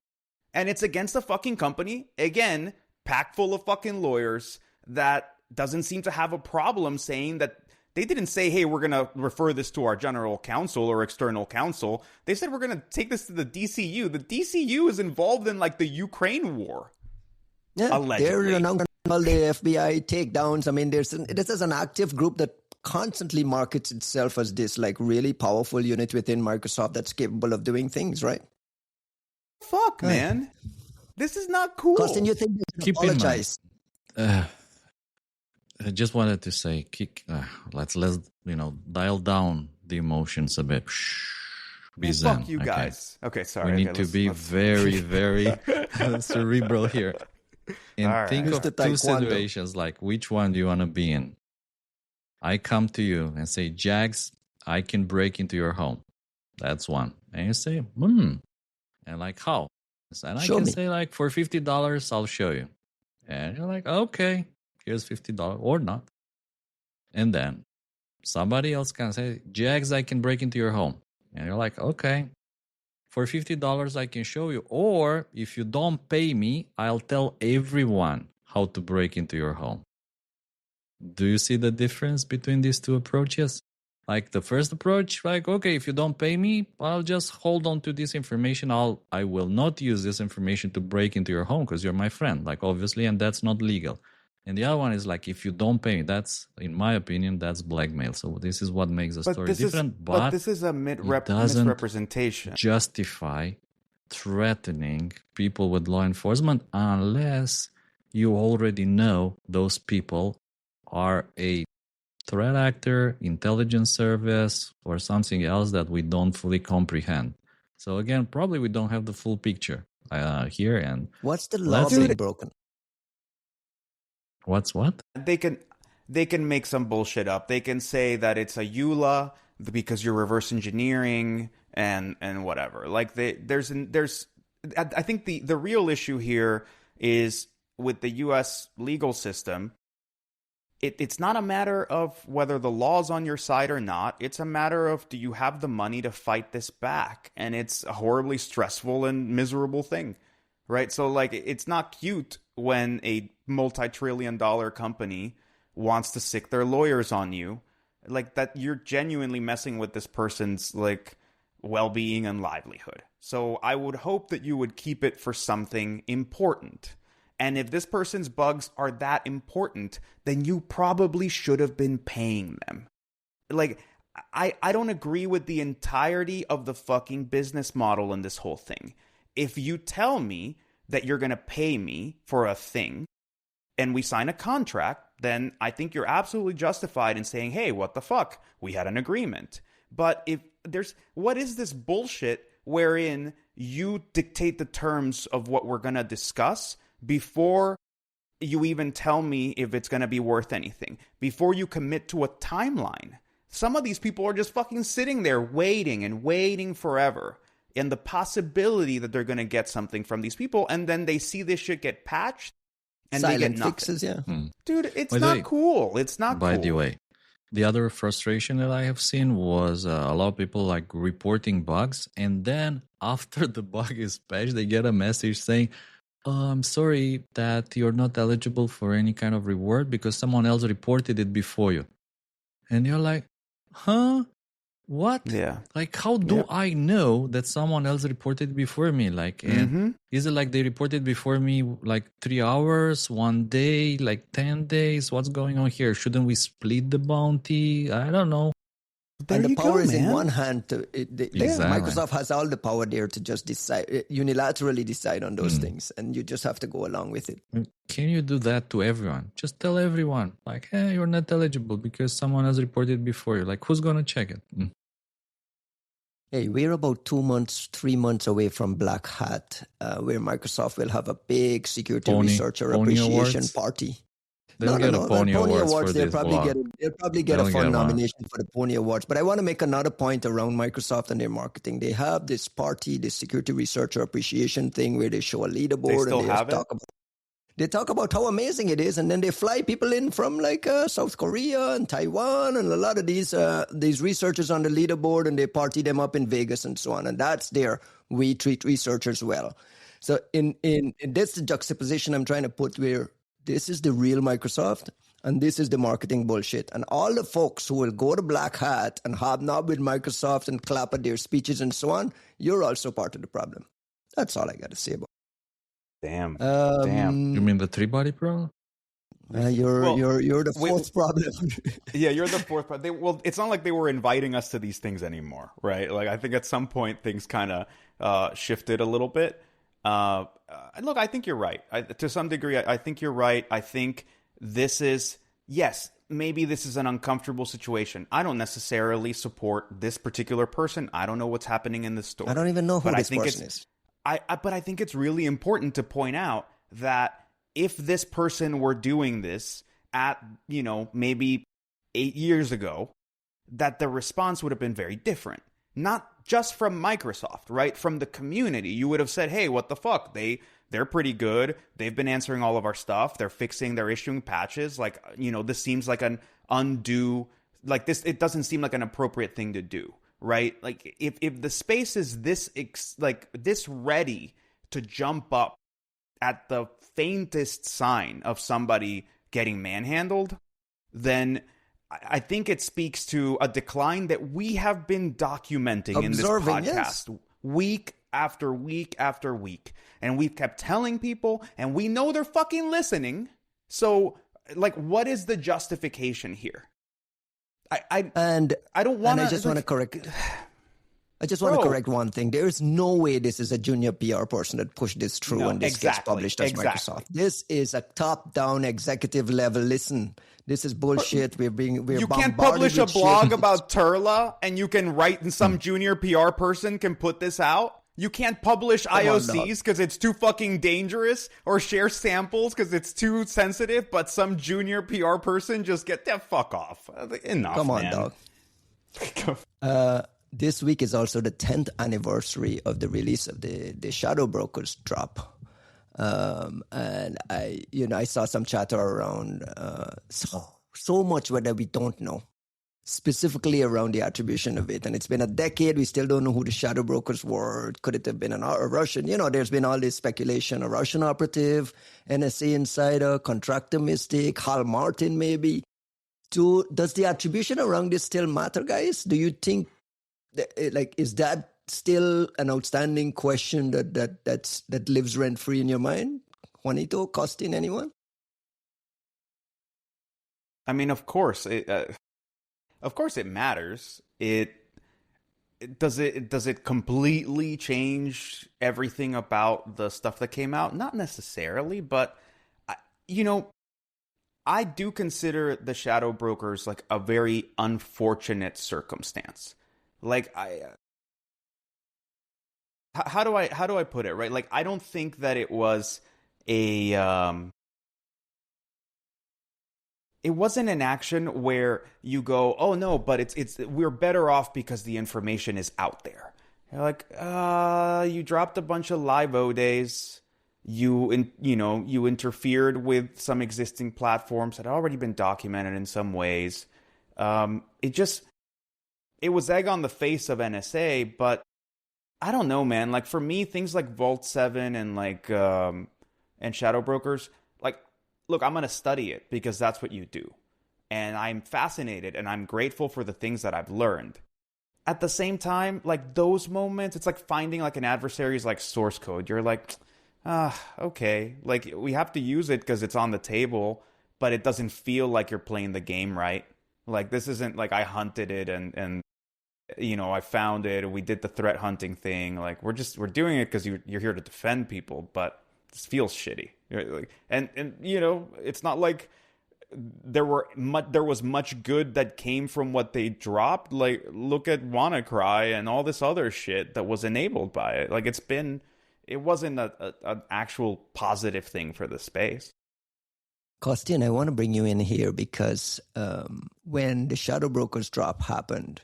And it's against a fucking company, again, packed full of fucking lawyers, that doesn't seem to have a problem saying that. They didn't say, hey, we're going to refer this to our general counsel or external counsel. They said we're going to take this to the DCU. The DCU is involved in, like, the Ukraine war. Yeah, allegedly. They're announcing all the FBI takedowns. I mean, this is an active group that constantly markets itself as this, like, really powerful unit within Microsoft that's capable of doing things, right? Fuck, man. This is not cool. Costin, you think they should apologize? I just wanted to say, let's dial down the emotions a bit. Be zen. Fuck you guys. Okay, sorry. We need to be very, very cerebral here. And think of two situations, like, which one do you want to be in? I come to you and say, JAGS, I can break into your home. That's one. And you say, and like, how? And I can say, like, for $50, I'll show you. And you're like, okay. Here's $50 or not. And then somebody else can say, JAGS, I can break into your home. And you're like, okay, for $50, I can show you. Or if you don't pay me, I'll tell everyone how to break into your home. Do you see the difference between these two approaches? Like, the first approach, like, okay, if you don't pay me, I'll just hold on to this information. I will not use this information to break into your home because you're my friend, like, obviously, and that's not legal. And the other one is, like, if you don't pay me, that's, in my opinion, that's blackmail. So this is what makes the story different. But this is a misrepresentation. Justify threatening people with law enforcement unless you already know those people are a threat actor, intelligence service, or something else that we don't fully comprehend. So again, probably we don't have the full picture here. And what's the law being broken? What's what? They can make some bullshit up. They can say that it's a EULA because you're reverse engineering and whatever. Like, there's I think the real issue here is with the U.S. legal system. It's not a matter of whether the law's on your side or not. It's a matter of, do you have the money to fight this back? And it's a horribly stressful and miserable thing. Right? So, like, it's not cute when a multi-trillion-dollar company wants to sick their lawyers on you. Like, that you're genuinely messing with this person's, like, well-being and livelihood. So I would hope that you would keep it for something important. And if this person's bugs are that important, then you probably should have been paying them. Like, I don't agree with the entirety of the fucking business model in this whole thing. If you tell me that you're going to pay me for a thing and we sign a contract, then I think you're absolutely justified in saying, hey, what the fuck? We had an agreement. But what is this bullshit wherein you dictate the terms of what we're going to discuss before you even tell me if it's going to be worth anything, before you commit to a timeline? Some of these people are just fucking sitting there waiting forever. And the possibility that they're going to get something from these people, and then they see this shit get patched, and silent they get nothing. Fixes, yeah. Dude, it's not cool. It's not cool. By the way, the other frustration that I have seen was a lot of people, like, reporting bugs, and then after the bug is patched, they get a message saying, I'm sorry that you're not eligible for any kind of reward because someone else reported it before you. And you're like, huh? What? Yeah. Like, how do I know that someone else reported before me? Like, and is it like they reported before me like 3 hours, 1 day, like 10 days? What's going on here? Shouldn't we split the bounty? I don't know. There and the power is in one hand. Microsoft has all the power there to just decide, unilaterally decide on those things, and you just have to go along with it. Can you do that to everyone? Just tell everyone, like, hey, you're not eligible because someone has reported before you. Like, who's going to check it? Hey, we're about 2 months, 3 months away from Black Hat, where Microsoft will have a big security researcher appreciation party. They'll get a Pony Awards. They'll probably get a fun nomination for the Pony Awards. But I want to make another point around Microsoft and their marketing. They have this party, this security researcher appreciation thing where they show a leaderboard they talk about how amazing it is, and then they fly people in from like South Korea and Taiwan and a lot of these researchers on the leaderboard, and they party them up in Vegas and so on. And that's their we treat researchers well. So in that's the juxtaposition I'm trying to put where this is the real Microsoft, and this is the marketing bullshit. And all the folks who will go to Black Hat and hobnob with Microsoft and clap at their speeches and so on, you're also part of the problem. That's all I got to say about it. Damn. You mean the three-body problem? You're the fourth problem. Yeah, you're the fourth problem. Well, it's not like they were inviting us to these things anymore, right? Like, I think at some point things kind of shifted a little bit. Look, I think you're right. To some degree, I think you're right. I think this is, yes, maybe this is an uncomfortable situation. I don't necessarily support this particular person. I don't know what's happening in the store. I don't even know who this person is. But I think it's really important to point out that if this person were doing this at, maybe 8 years ago, that the response would have been very different. Not just from Microsoft, right? From the community. You would have said, hey, what the fuck? They're pretty good. They've been answering all of our stuff. They're issuing patches. Like, this seems like an undue, like this, it doesn't seem like an appropriate thing to do, right? Like if the space is this ready to jump up at the faintest sign of somebody getting manhandled, then I think it speaks to a decline that we have been documenting in this podcast week after week after week. And we've kept telling people, and we know they're fucking listening. So, like, what is the justification here? I don't want to... I just want to correct... I just want to correct one thing. There is no way this is a junior PR person that pushed this through and this gets published as Microsoft. This is a top-down executive level. Listen, this is bullshit. We're you can't publish a blog about Turla and you can write and some junior PR person can put this out. You can't publish IOCs because it's too fucking dangerous or share samples because it's too sensitive, but some junior PR person just get the fuck off. Enough, Come on, man. Dog. This week is also the 10th anniversary of the release of the Shadow Brokers drop. And I saw some chatter around so much that we don't know, specifically around the attribution of it. And it's been a decade. We still don't know who the Shadow Brokers were. Could it have been a Russian? There's been all this speculation, a Russian operative, NSA insider, contractor mystic, Hal Martin maybe. Does the attribution around this still matter, guys? Do you think, is that still an outstanding question that lives rent free in your mind? Juanito, Costin, anyone? I mean, of course it matters. Does it completely change everything about the stuff that came out? Not necessarily, but I do consider the Shadow Brokers like a very unfortunate circumstance. Like how do I put it, right? Like, I don't think that it was it wasn't an action where you go, oh no, but we're better off because the information is out there. You're like, you dropped a bunch of live O days. You interfered with some existing platforms that had already been documented in some ways. It was egg on the face of NSA, but I don't know, man. Like, for me, things like Vault 7 and and Shadow Brokers, like, look, I'm going to study it because that's what you do. And I'm fascinated and I'm grateful for the things that I've learned. at the same time, like those moments, it's like finding like an adversary's like source code. You're like, okay, like we have to use it because it's on the table, but it doesn't feel like you're playing the game right. Like this isn't like I hunted it and I found it and we did the threat hunting thing. Like we're doing it because you're here to defend people, but this feels shitty. Like, and it's not like there was much good that came from what they dropped. Like look at WannaCry and all this other shit that was enabled by it. Like it wasn't an actual positive thing for the space. Costin, I want to bring you in here because when the Shadow Brokers drop happened,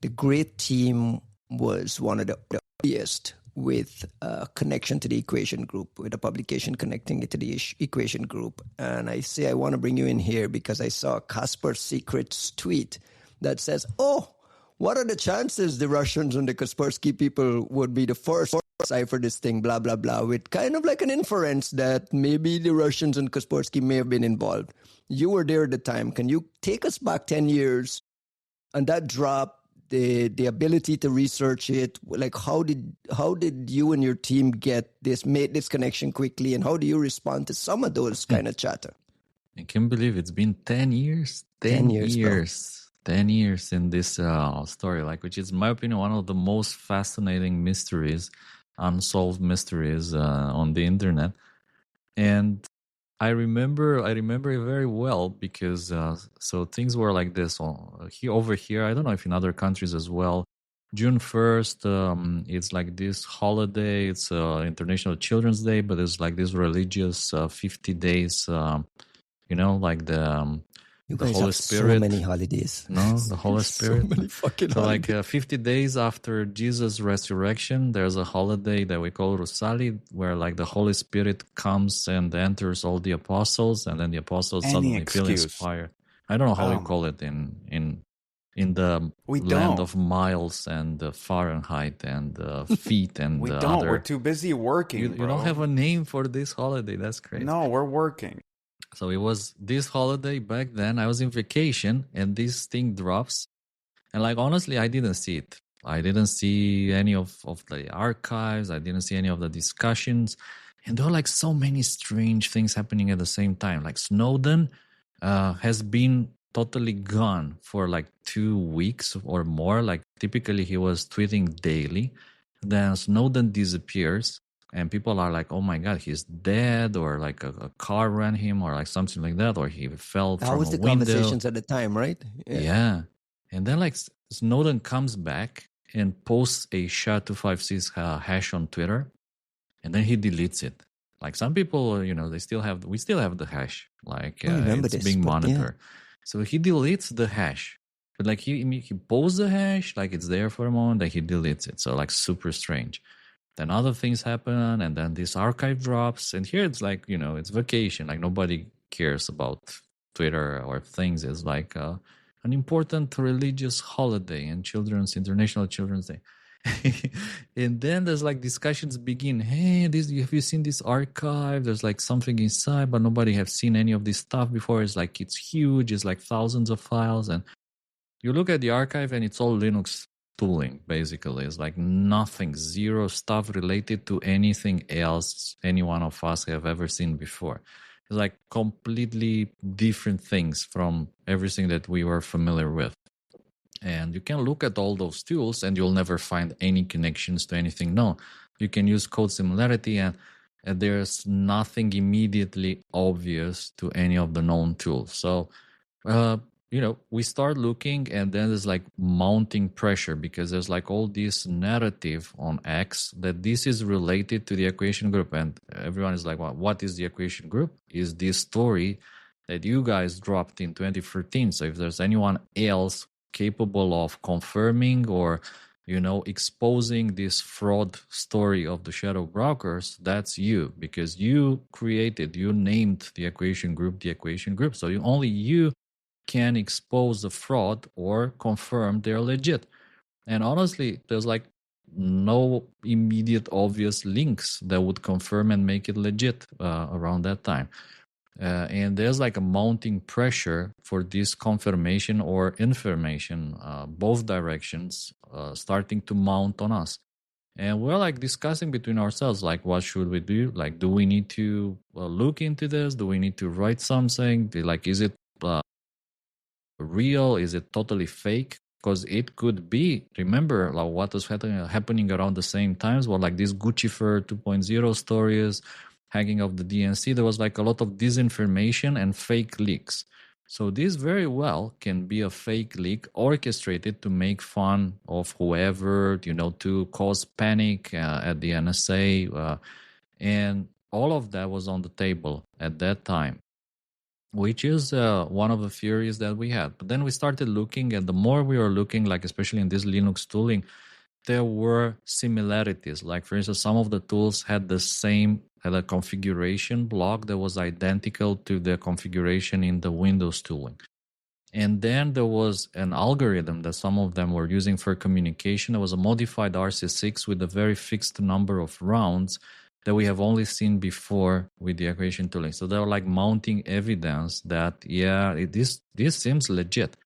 the great team was one of the earliest with a connection to the equation group, with a publication connecting it to the equation group. And I want to bring you in here because I saw Kasper Secret's tweet that says, what are the chances the Russians and the Kaspersky people would be the first to cipher this thing, blah, blah, blah, with kind of like an inference that maybe the Russians and Kaspersky may have been involved. You were there at the time. Can you take us back 10 years and that drop, the ability to research it? Like how did you and your team made this connection quickly, and how do you respond to some of those kind of chatter? I can't believe it's been 10 years. 10 years. 10 years in this story, like, which is, in my opinion, one of the most fascinating mysteries, unsolved mysteries on the internet. And I remember it very well because so things were like this over here. I don't know if in other countries as well. June 1st, it's like this holiday. It's International Children's Day, but it's like this religious 50 days. Like the you the guys Holy have Spirit. So many holidays. No, the Holy Spirit. So many fucking so holidays. Like 50 days after Jesus' resurrection, there's a holiday that we call Rusali, where like the Holy Spirit comes and enters all the apostles, and then the apostles suddenly feel inspired. I don't know how you call it in the land of miles and Fahrenheit and feet and we don't. Other. We're too busy working. You don't have a name for this holiday. That's crazy. No, we're working. So it was this holiday back then. I was in vacation and this thing drops. And like, honestly, I didn't see it. I didn't see any of the archives. I didn't see any of the discussions. And there were like so many strange things happening at the same time. Like Snowden has been totally gone for like 2 weeks or more. Like typically he was tweeting daily. Then Snowden disappears. And people are like, oh my God, he's dead, or like a car ran him, or like something like that, or he fell from a window. That was the conversations at the time, right? Yeah. And then like Snowden comes back and posts a SHA-256 hash on Twitter, and then he deletes it. Like some people, we still have the hash. Like it's being monitored. Yeah. So he deletes the hash. But like he posts the hash, like it's there for a moment, then he deletes it. So like super strange. Then other things happen, and then this archive drops. And here it's like, it's vacation. Like nobody cares about Twitter or things. It's like an important religious holiday and International Children's Day. And then there's like discussions begin. Hey, have you seen this archive? There's like something inside, but nobody have seen any of this stuff before. It's like, it's huge. It's like thousands of files. And you look at the archive and it's all Linux tooling, basically. It's like nothing, zero stuff related to anything else any one of us have ever seen before. It's like completely different things from everything that we were familiar with. And you can look at all those tools and you'll never find any connections to anything known. You can use code similarity and there's nothing immediately obvious to any of the known tools. So, we start looking, and then there's like mounting pressure because there's like all this narrative on X that this is related to the equation group. And everyone is like, well, what is the equation group? Is this story that you guys dropped in 2013. So if there's anyone else capable of confirming or, exposing this fraud story of the shadow brokers, that's you, because you named the equation group. So only you can expose the fraud or confirm they're legit. And honestly, there's like no immediate obvious links that would confirm and make it legit around that time. And there's like a mounting pressure for this confirmation or information, both directions, starting to mount on us. And we're like discussing between ourselves, like, what should we do? Like, do we need to look into this? Do we need to write something? Like, is it real? Is it totally fake? Because it could be, remember, like, what was happening around the same times were like these Guccifer 2.0 stories, hacking of the DNC. There was like a lot of disinformation and fake leaks. So this very well can be a fake leak orchestrated to make fun of whoever, to cause panic at the NSA. And all of that was on the table at that time, which is one of the theories that we had. But then we started looking, and the more we were looking, like especially in this Linux tooling, there were similarities. Like, for instance, some of the tools had a configuration block that was identical to the configuration in the Windows tooling. And then there was an algorithm that some of them were using for communication. There was a modified RC6 with a very fixed number of rounds that we have only seen before with the equation tooling. So they were like mounting evidence that, this seems legit.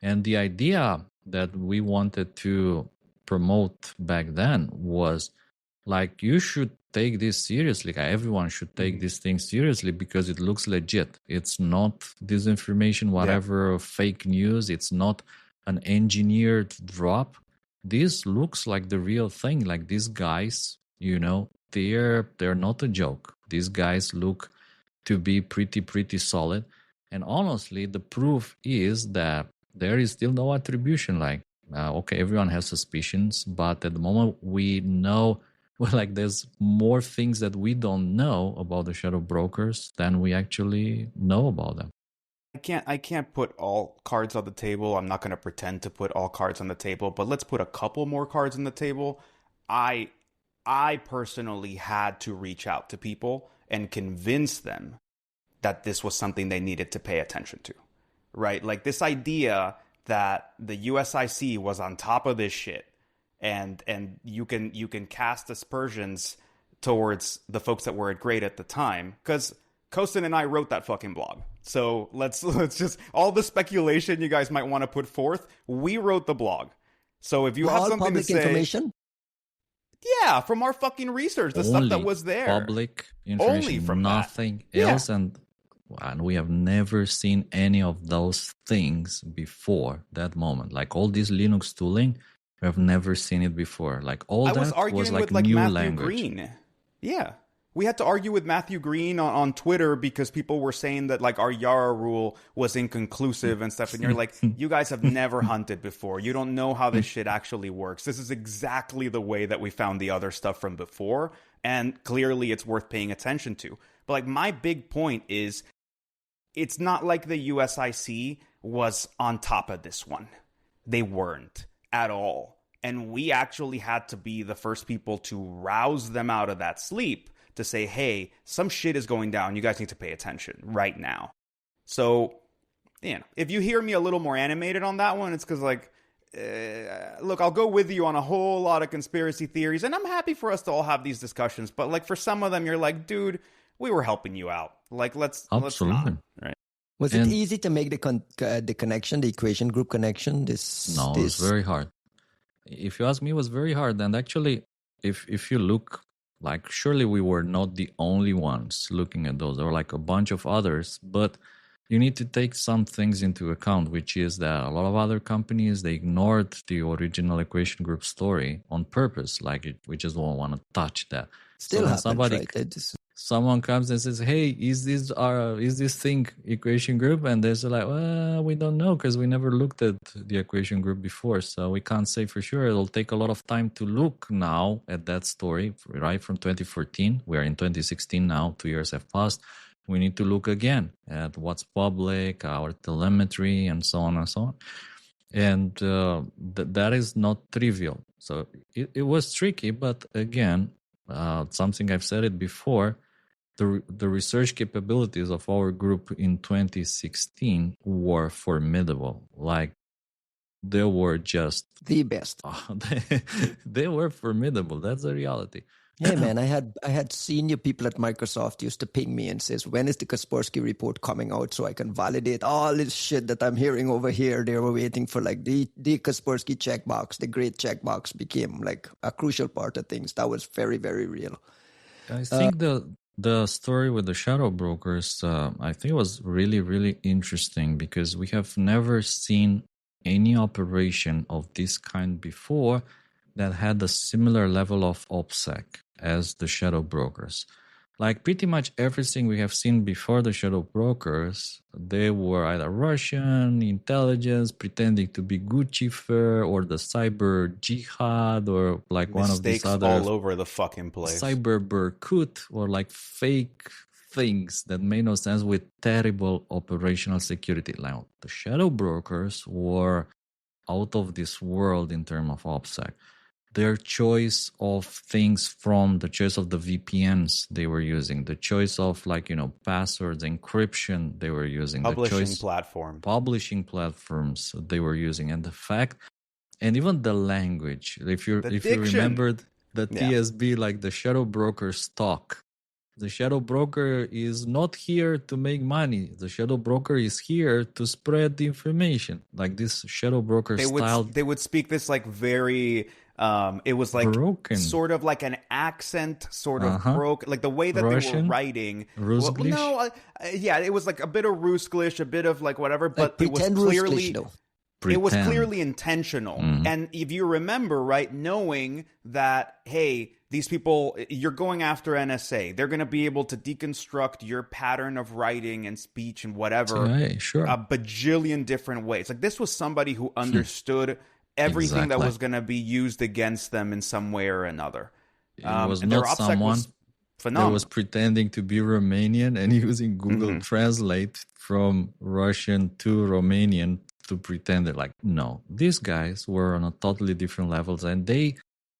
And the idea that we wanted to promote back then was like, you should take this seriously. Everyone should take this thing seriously because it looks legit. It's not disinformation, whatever, fake news. It's not an engineered drop. This looks like the real thing. Like, these guys, they're not a joke. These guys look to be pretty solid. And honestly, the proof is that there is still no attribution. Like, everyone has suspicions, but at the moment we know, there's more things that we don't know about the shadow brokers than we actually know about them. I can't put all cards on the table. I'm not going to pretend to put all cards on the table, but let's put a couple more cards on the table. I personally had to reach out to people and convince them that this was something they needed to pay attention to, right? Like, this idea that the USIC was on top of this shit, and you can cast aspersions towards the folks that were at Grade at the time, because Costin and I wrote that fucking blog. So let's just, all the speculation you guys might want to put forth, we wrote the blog. So if you have something to say, information? Yeah, from our fucking research, the stuff that was there, public information, only from nothing else, and we have never seen any of those things before that moment. Like, all this Linux tooling, we have never seen it before. Like, all I that was like new Matthew language. Green. Yeah. We had to argue with Matthew Green on Twitter because people were saying that, like, our Yara rule was inconclusive and stuff. And you're like, you guys have never hunted before. You don't know how this shit actually works. This is exactly the way that we found the other stuff from before. And clearly it's worth paying attention to. But, like, my big point is, it's not like the USIC was on top of this one. They weren't at all. And we actually had to be the first people to rouse them out of that sleep, to say, hey, some shit is going down. You guys need to pay attention right now. So, if you hear me a little more animated on that one, it's because, like, look, I'll go with you on a whole lot of conspiracy theories, and I'm happy for us to all have these discussions. But, like, for some of them, you're like, dude, we were helping you out. Like, let's not. Right? Was it easy to make the connection, the equation group connection? It was very hard. If you ask me, it was very hard. And actually, if you look, like, surely we were not the only ones looking at those. There were like a bunch of others, but you need to take some things into account, which is that a lot of other companies, they ignored the original equation group story on purpose. Like, we just don't want to touch that. Still happens, right? Someone comes and says, hey, is this thing equation group? And they're like, well, we don't know because we never looked at the equation group before. So we can't say for sure. It'll take a lot of time to look now at that story, right? From 2014. We're in 2016 now. 2 years have passed. We need to look again at what's public, our telemetry, and so on and so on. And that is not trivial. So it was tricky, but again, something I've said it before, the research capabilities of our group in 2016 were formidable. Like, they were just the best. They were formidable. That's the reality. Hey man, I had senior people at Microsoft used to ping me and says, when is the Kaspersky report coming out so I can validate all this shit that I'm hearing over here? They were waiting for like the Kaspersky checkbox, the great checkbox became like a crucial part of things. That was very, very real. I think the story with the shadow brokers, I think it was really, really interesting because we have never seen any operation of this kind before that had a similar level of OPSEC as the shadow brokers. Like pretty much everything we have seen before the shadow brokers, they were either Russian intelligence pretending to be Gucci fur or the cyber jihad or like one of these other all over the fucking place. Cyber Berkut or like fake things that made no sense with terrible operational security. Now, the shadow brokers were out of this world in terms of OPSEC. Their choice of things from the choice of the VPNs they were using, the choice of passwords, encryption they were using, publishing platforms they were using, and the fact, and even the language. If you remembered the TSB, like the shadow broker's talk, the shadow broker is not here to make money. The shadow broker is here to spread the information. Like this shadow broker style. They would speak this like very. It was like broken. Sort of like an accent, sort of broke, like the way that Russian, they were writing. Rusglish? Well, it was like a bit of Rusglish, a bit of like whatever, but it was clearly. It was clearly intentional. And if you remember, right, knowing that, hey, these people, you're going after NSA. They're going to be able to deconstruct your pattern of writing and speech and whatever a bajillion different ways. Like this was somebody who understood everything that was going to be used against them in some way or another. It was not someone that was pretending to be Romanian and using Google Translate from Russian to Romanian to pretend that, like, no, these guys were on a totally different levels and they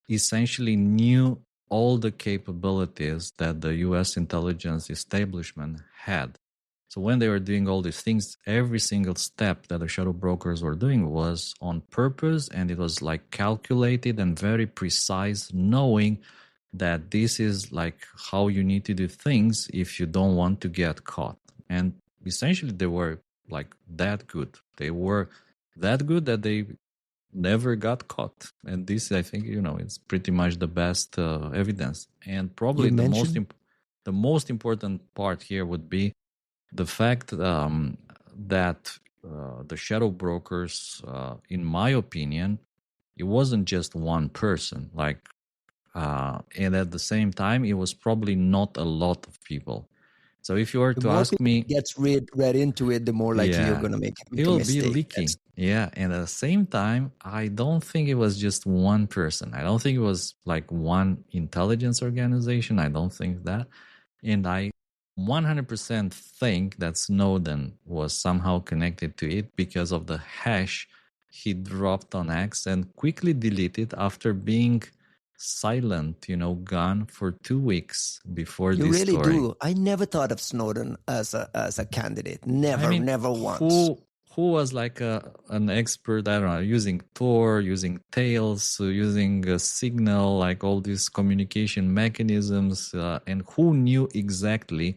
essentially knew all the capabilities that the US intelligence establishment had. So when they were doing all these things, every single step that the shadow brokers were doing was on purpose, and it was like calculated and very precise, knowing that this is like how you need to do things if you don't want to get caught. And essentially they were like that good. They were that good that they never got caught. And this, I think, it's pretty much the best evidence. And probably the most important part here would be the fact that the shadow brokers, in my opinion, it wasn't just one person. And at the same time, it was probably not a lot of people. So if you were to ask me, gets read into it, the more likely you're going to make a mistake. It will be leaking. Yeah, and at the same time, I don't think it was just one person. I don't think it was like one intelligence organization. I don't think that. And I 100% think that Snowden was somehow connected to it because of the hash he dropped on X and quickly deleted after being silent, gone for 2 weeks before this story. You really do. I never thought of Snowden as a candidate. Never once. Who was like an expert, I don't know, using Tor, using Tails, using Signal, like all these communication mechanisms, and who knew exactly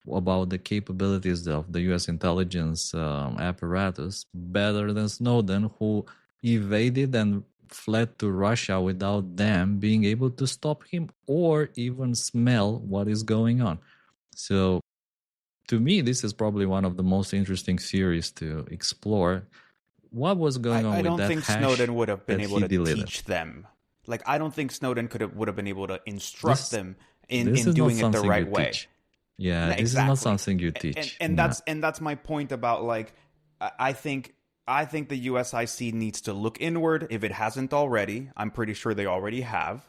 about the capabilities of the U.S. intelligence apparatus better than Snowden, who evaded and fled to Russia without them being able to stop him or even smell what is going on. So to me, this is probably one of the most interesting theories to explore. What was going on with that hash? I don't think Snowden would have been able to teach them. Like, I don't think Snowden would have been able to instruct them in doing it the right way. Yeah, this is not something you teach. And that's my point about, like, I think the USIC needs to look inward if it hasn't already. I'm pretty sure they already have.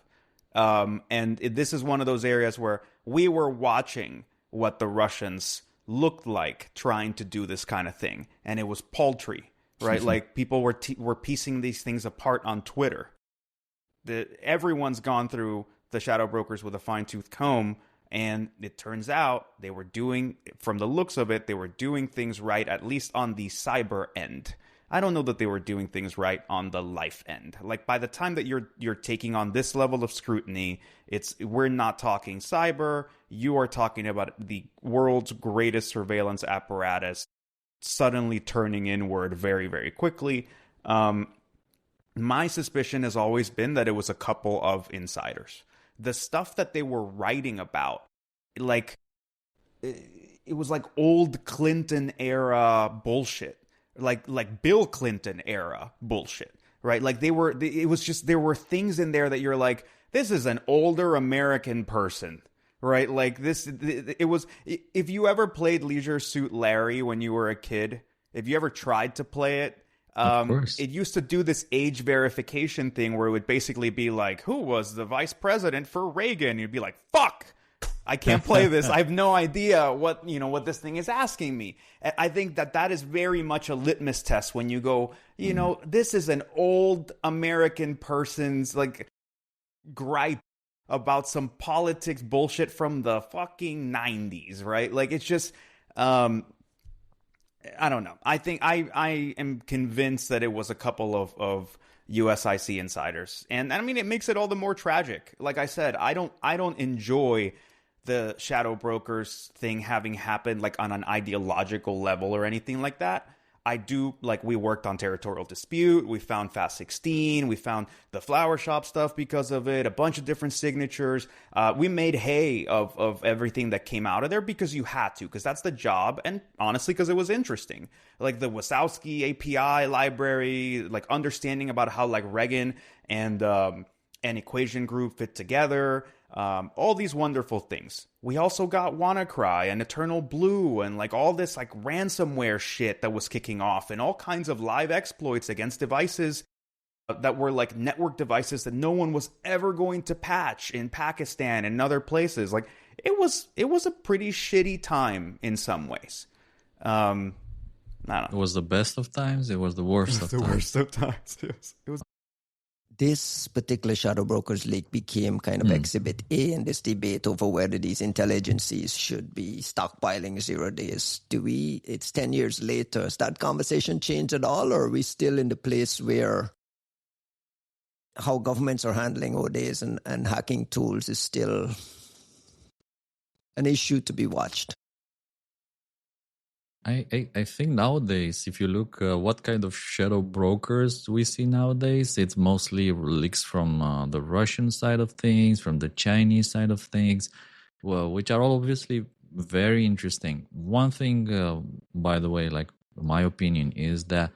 This is one of those areas where we were watching what the Russians looked like trying to do this kind of thing, and it was paltry, right? Like, people were piecing these things apart on Twitter. Everyone's gone through the shadow brokers with a fine-tooth comb, and it turns out they were doing, from the looks of it, they were doing things right, at least on the cyber end. I don't know that they were doing things right on the life end. Like, by the time that you're taking on this level of scrutiny, we're not talking cyber. You are talking about the world's greatest surveillance apparatus suddenly turning inward very, very quickly. My suspicion has always been that it was a couple of insiders. The stuff that they were writing about, like, it was like old Clinton era bullshit, like Bill Clinton era bullshit, right? Like there were things in there that you're like, this is an older American person, right? Like it was, if you ever played Leisure Suit Larry when you were a kid, if you ever tried to play it, it used to do this age verification thing where it would basically be like, who was the vice president for Reagan? You'd be like, fuck, I can't play this. I have no idea what this thing is asking me. I think that is very much a litmus test when you go, this is an old American person's like gripe about some politics bullshit from the fucking 90s, right? Like, it's just, I don't know. I think I am convinced that it was a couple of USIC insiders. And I mean, it makes it all the more tragic. Like I said, I don't enjoy the shadow brokers thing having happened like on an ideological level or anything like that. I do, like, we worked on territorial dispute. We found Fast 16. We found the flower shop stuff because of it, a bunch of different signatures. We made hay of everything that came out of there because you had to, because that's the job. And honestly, because it was interesting. Like the Wasowski API library, like understanding about how like Reagan and Equation Group fit together. All these wonderful things. We also got WannaCry and Eternal Blue and like all this like ransomware shit that was kicking off and all kinds of live exploits against devices that were like network devices that no one was ever going to patch in Pakistan and other places. Like it was a pretty shitty time in some ways. I don't know. It was the best of times. It was the worst of times. The worst of times. Yes. It was. This particular shadow brokers leak became kind of exhibit A in this debate over whether these intelligencies should be stockpiling 0 days. It's 10 years later. Has that conversation changed at all, or are we still in the place where how governments are handling 0 days and hacking tools is still an issue to be watched? I think nowadays, if you look what kind of shadow brokers we see nowadays, it's mostly leaks from the Russian side of things, from the Chinese side of things, well, which are obviously very interesting. One thing, by the way, like my opinion is that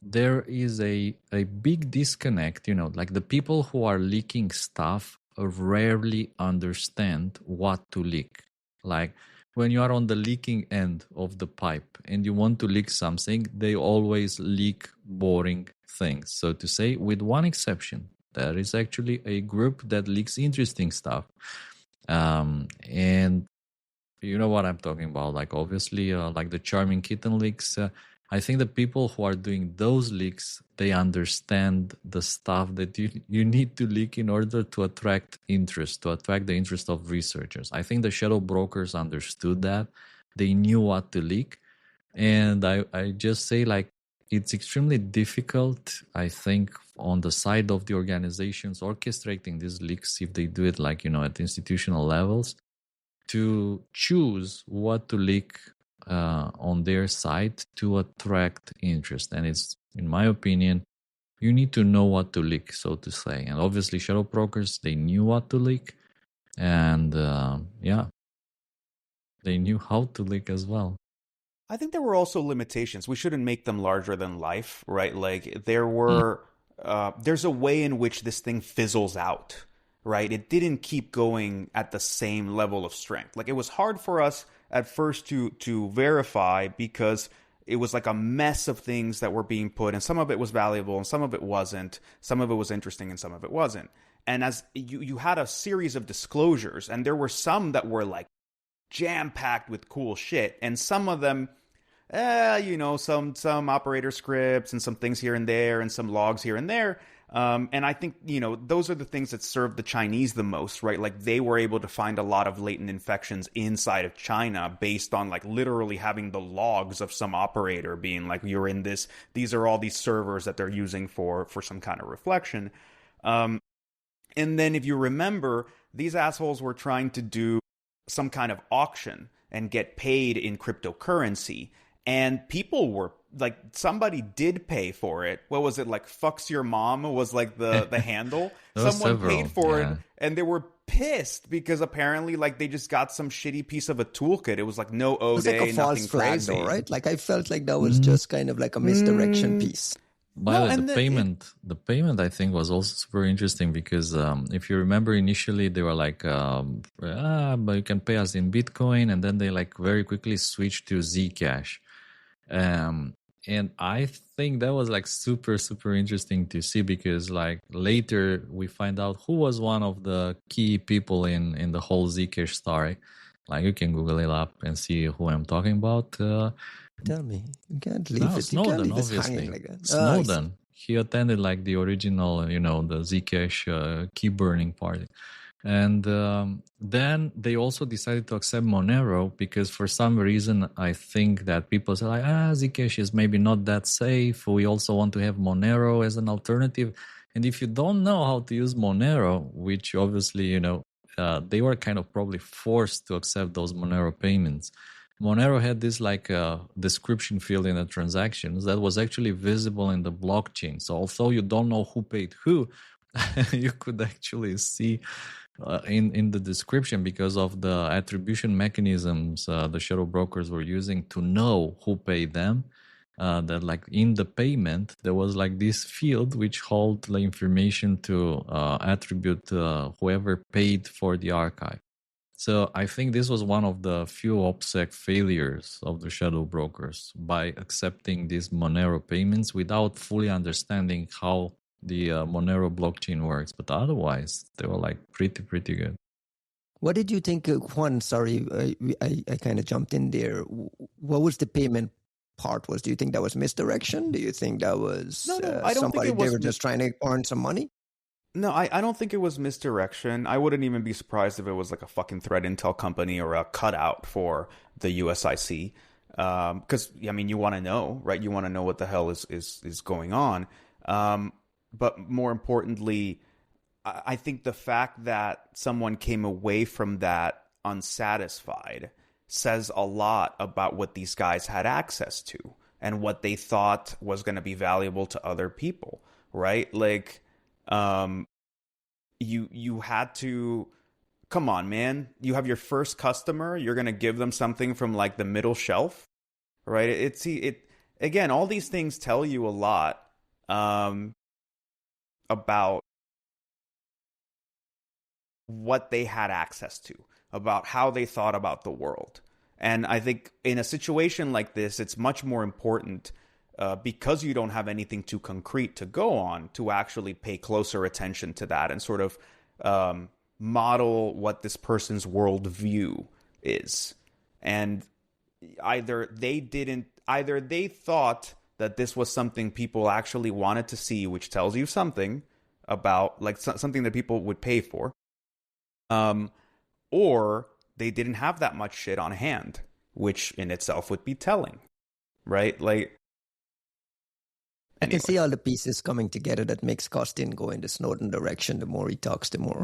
there is a big disconnect, like the people who are leaking stuff rarely understand what to leak. Like, when you are on the leaking end of the pipe and you want to leak something, they always leak boring things. So to say, with one exception, there is actually a group that leaks interesting stuff. And you know what I'm talking about. Like, obviously, like the Charming Kitten leaks. I think the people who are doing those leaks, they understand the stuff that you need to leak in order to attract interest, to attract the interest of researchers. I think the shadow brokers understood that. They knew what to leak. And I just say, like, it's extremely difficult, I think, on the side of the organizations orchestrating these leaks, if they do it like, at institutional levels, to choose what to leak on their side to attract interest. And it's, in my opinion, you need to know what to leak, so to say. And obviously, shadow brokers, they knew what to leak. And they knew how to leak as well. I think there were also limitations. We shouldn't make them larger than life, right? Like there were, there's a way in which this thing fizzles out, right? It didn't keep going at the same level of strength. Like it was hard for us at first to verify because it was like a mess of things that were being put, and some of it was valuable and some of it wasn't. Some of it was interesting and some of it wasn't. And as you had a series of disclosures, and there were some that were like jam-packed with cool shit, and some of them, some operator scripts and some things here and there and some logs here and there. And I think, those are the things that serve the Chinese the most, right? Like they were able to find a lot of latent infections inside of China based on like literally having the logs of some operator being like, you're in this, these are all these servers that they're using for some kind of reflection. And then if you remember, these assholes were trying to do some kind of auction and get paid in cryptocurrency. And people were like, somebody did pay for it. What was it, like fucks your mom was like the handle? Someone paid for it and they were pissed because apparently like they just got some shitty piece of a toolkit. It was like no O day, like a false flag crazy. though, right? Like I felt like that was just kind of like a misdirection piece. By the payment, I think, was also super interesting because if you remember initially, they were like, but you can pay us in Bitcoin. And then they like very quickly switched to Zcash. And I think that was like super, super interesting to see because like later we find out who was one of the key people in the whole Zcash story. Like you can Google it up and see who I'm talking about. Tell me, you can't leave it. Snowden, you can't leave obviously. Like that. Snowden. He attended like the original, the Zcash key burning party. And then they also decided to accept Monero because for some reason, I think that people say like, Zcash is maybe not that safe. We also want to have Monero as an alternative. And if you don't know how to use Monero, which obviously, they were kind of probably forced to accept those Monero payments. Monero had this like description field in the transactions that was actually visible in the blockchain. So although you don't know who paid who, you could actually see in the description because of the attribution mechanisms the shadow brokers were using to know who paid them. That like in the payment there was like this field which held the information to attribute whoever paid for the archive. So I think this was one of the few OPSEC failures of the shadow brokers by accepting these Monero payments without fully understanding how the Monero blockchain works. But otherwise, they were like pretty good. What did you think, Juan? Sorry, I kind of jumped in there. What was the payment part? Do you think that was misdirection? Do you think that was I don't think they were just trying to earn some money? No, I don't think it was misdirection. I wouldn't even be surprised if it was like a fucking threat intel company or a cutout for the USIC. Because, you want to know, right? You want to know what the hell is going on. But more importantly, I think the fact that someone came away from that unsatisfied says a lot about what these guys had access to and what they thought was going to be valuable to other people, right? Like, you had to, come on, man. You have your first customer. You're going to give them something from like the middle shelf, right? Again, all these things tell you a lot, about what they had access to, about how they thought about the world. And I think in a situation like this, it's much more important because you don't have anything too concrete to go on to actually pay closer attention to that and sort of model what this person's worldview is. And either they thought that this was something people actually wanted to see, which tells you something about like something that people would pay for, or they didn't have that much shit on hand, which in itself would be telling, right? Like, I can see all the pieces coming together that makes Costin go in the Snowden direction. The more he talks, the more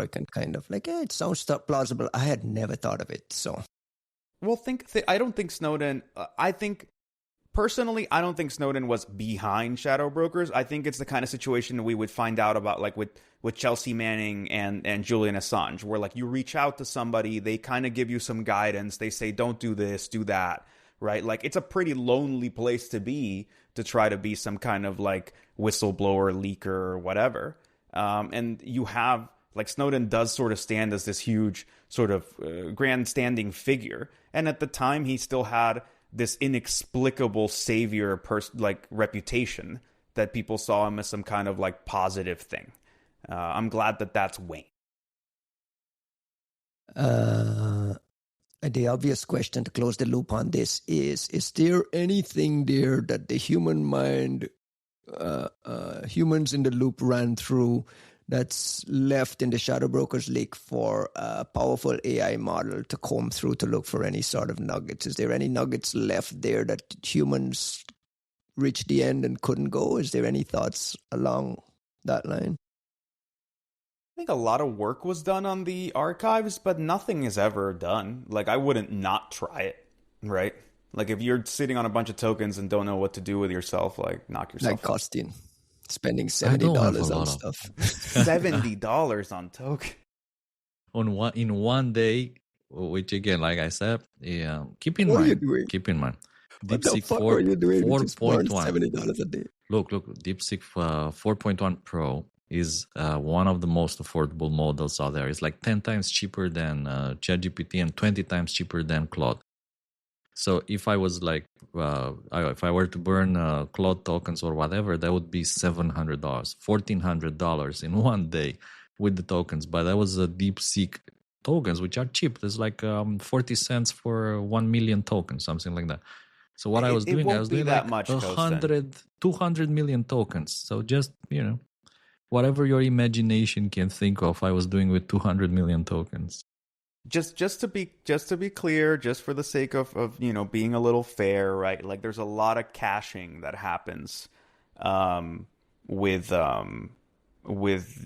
I can kind of like, it sounds plausible. I had never thought of it. So, well, I don't think Snowden. Personally, I don't think Snowden was behind shadow brokers. I think it's the kind of situation we would find out about, like with Chelsea Manning and Julian Assange, where like you reach out to somebody, they kind of give you some guidance. They say, don't do this, do that, right? Like it's a pretty lonely place to be to try to be some kind of like whistleblower, leaker, or whatever. And you have, like, Snowden does sort of stand as this huge sort of grandstanding figure. And at the time, he still had this inexplicable savior reputation that people saw him as some kind of like positive thing. I'm glad that that's waned. the obvious question to close the loop on this is there anything there that the human mind, humans in the loop ran through that's left in the Shadow Broker's lake for a powerful AI model to comb through to look for any sort of nuggets? Is there any nuggets left there that humans reached the end and couldn't go? Is there any thoughts along that line? I think a lot of work was done on the archives, but nothing is ever done. Like, I wouldn't not try it, right? Like, if you're sitting on a bunch of tokens and don't know what to do with yourself, like, knock yourself like Costin, spending $70 on stuff. $70 on token. In one day, which again, like I said, keep in mind. DeepSeek 4.1. $70 a day. Look, DeepSeek 4.1 Pro is one of the most affordable models out there. It's like 10 times cheaper than ChatGPT and 20 times cheaper than Claude. So if I was like, if I were to burn Claude tokens or whatever, that would be $700, $1,400 in one day with the tokens. But that was a DeepSeek tokens, which are cheap. There's like 40 cents for 1 million tokens, something like that. So what I was doing like 200 million tokens. So just, whatever your imagination can think of, I was doing with 200 million tokens. Just to be clear, just for the sake of being a little fair, right? Like, there's a lot of caching that happens with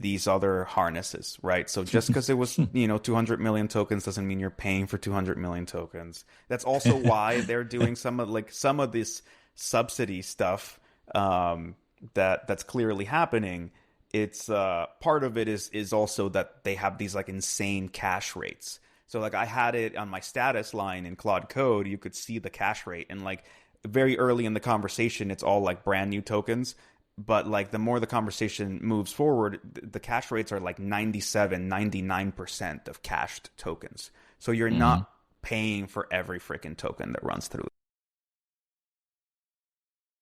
these other harnesses, right? So just because it was 200 million tokens doesn't mean you're paying for 200 million tokens. That's also why they're doing some of this subsidy stuff that's clearly happening. It's part of it is also that they have these like insane cache rates. So like I had it on my status line in Claude Code, you could see the cache rate, and like very early in the conversation, it's all like brand new tokens. But like the more the conversation moves forward, the cache rates are like 97, 99% of cached tokens. So you're not paying for every freaking token that runs through.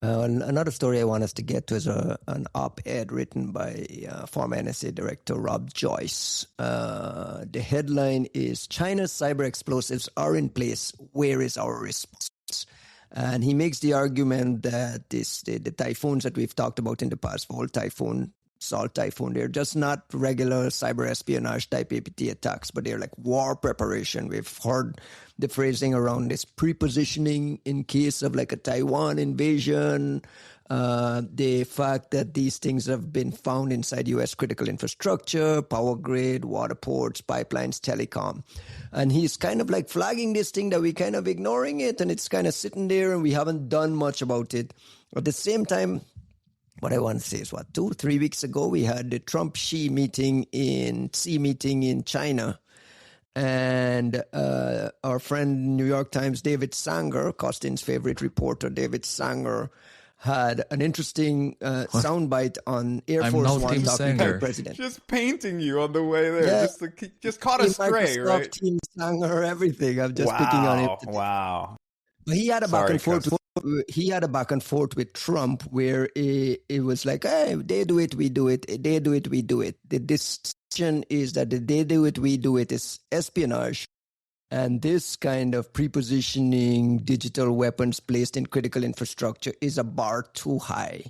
Another story I want us to get to is an op-ed written by former NSA Director Rob Joyce. The headline is, China's cyber explosives are in place. Where is our response? And he makes the argument that the typhoons that we've talked about in the past, Vuln typhoon, Salt typhoon, they're just not regular cyber espionage type APT attacks, but they're like war preparation. We've heard the phrasing around this pre-positioning in case of like a Taiwan invasion, the fact that these things have been found inside U.S. critical infrastructure, power grid, water ports, pipelines, telecom. And he's kind of like flagging this thing that we kind of ignoring it, and it's kind of sitting there and we haven't done much about it. At the same time, what I want to say is 2-3 weeks ago, we had the Trump-Xi meeting in China. And our friend New York Times, David Sanger, Costin's favorite reporter, David Sanger, had an interesting soundbite on Air Force One talking to the president. Just painting you on the way there. Yeah. Just caught a stray, Microsoft right? Team Sanger, everything. I'm just picking on him today. Wow. But he had a back and forth. He had a back and forth with Trump where it was like, hey, they do it, we do it. They do it, we do it. The distinction is that the they do it, we do it is espionage. And this kind of pre-positioning digital weapons placed in critical infrastructure is a bar too high.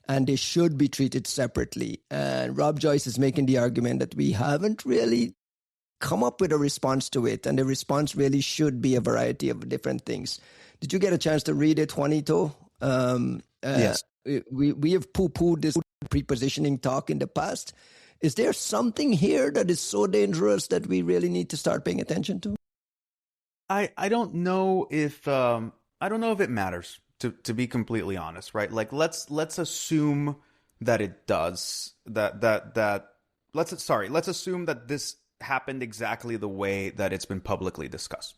And they should be treated separately. And Rob Joyce is making the argument that we haven't really come up with a response to it. And the response really should be a variety of different things. Did you get a chance to read it, Juanito? Yes. We have poo-pooed this pre-positioning talk in the past. Is there something here that is so dangerous that we really need to start paying attention to? I don't know if it matters, to be completely honest, right? Like let's assume that it does. Let's assume that this happened exactly the way that it's been publicly discussed.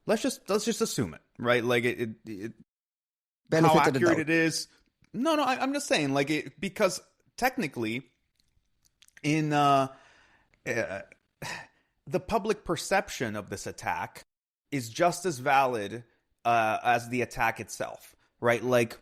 Let's just assume it, right? Like it how accurate it is. No, I'm just saying, like it, because technically, in the public perception of this attack is just as valid as the attack itself, right? Like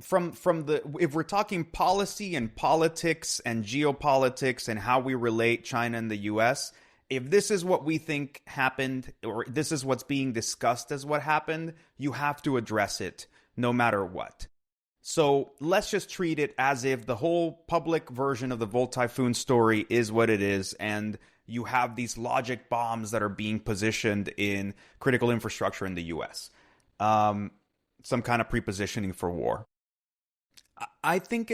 from the, if we're talking policy and politics and geopolitics and how we relate China and the U.S., if this is what we think happened, or this is what's being discussed as what happened, you have to address it no matter what. So let's just treat it as if the whole public version of the Volt Typhoon story is what it is, and you have these logic bombs that are being positioned in critical infrastructure in the U.S. Some kind of prepositioning for war. I think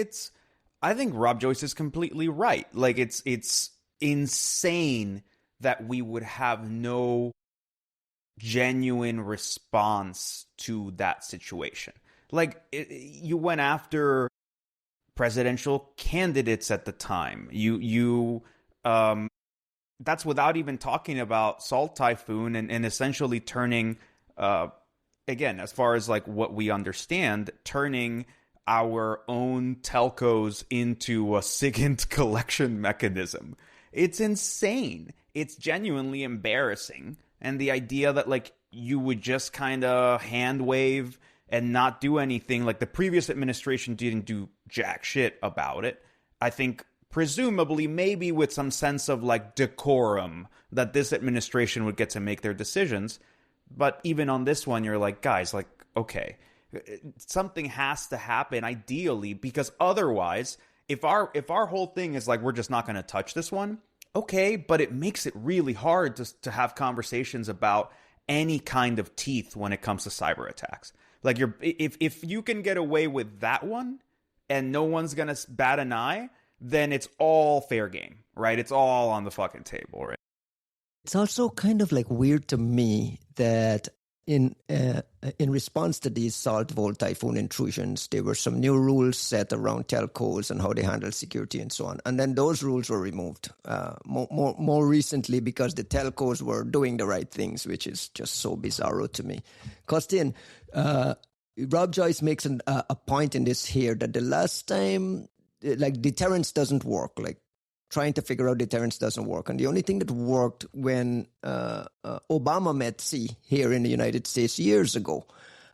Rob Joyce is completely right. Like, it's insane that we would have no genuine response to that situation. Like, you went after presidential candidates at the time. That's without even talking about Salt Typhoon and essentially turning, again, as far as like what we understand, turning our own telcos into a SIGINT collection mechanism. It's insane. It's genuinely embarrassing. And the idea that like you would just kind of hand wave and not do anything, like the previous administration didn't do jack shit about it. I think presumably maybe with some sense of like decorum that this administration would get to make their decisions. But even on this one, you're like, guys, like, okay, something has to happen ideally, because otherwise, if our whole thing is like, we're just not going to touch this one, okay, but it makes it really hard to have conversations about any kind of teeth when it comes to cyber attacks. Like, if you can get away with that one and no one's going to bat an eye, then it's all fair game, right? It's all on the fucking table, right? It's also kind of like weird to me that in response to these Salt Volt Typhoon intrusions, there were some new rules set around telcos and how they handle security and so on. And then those rules were removed more recently because the telcos were doing the right things, which is just so bizarro to me. Costin, Rob Joyce makes a point in this here that the last time, like, deterrence doesn't work. Like, trying to figure out deterrence doesn't work. And the only thing that worked when Obama met Xi here in the United States years ago.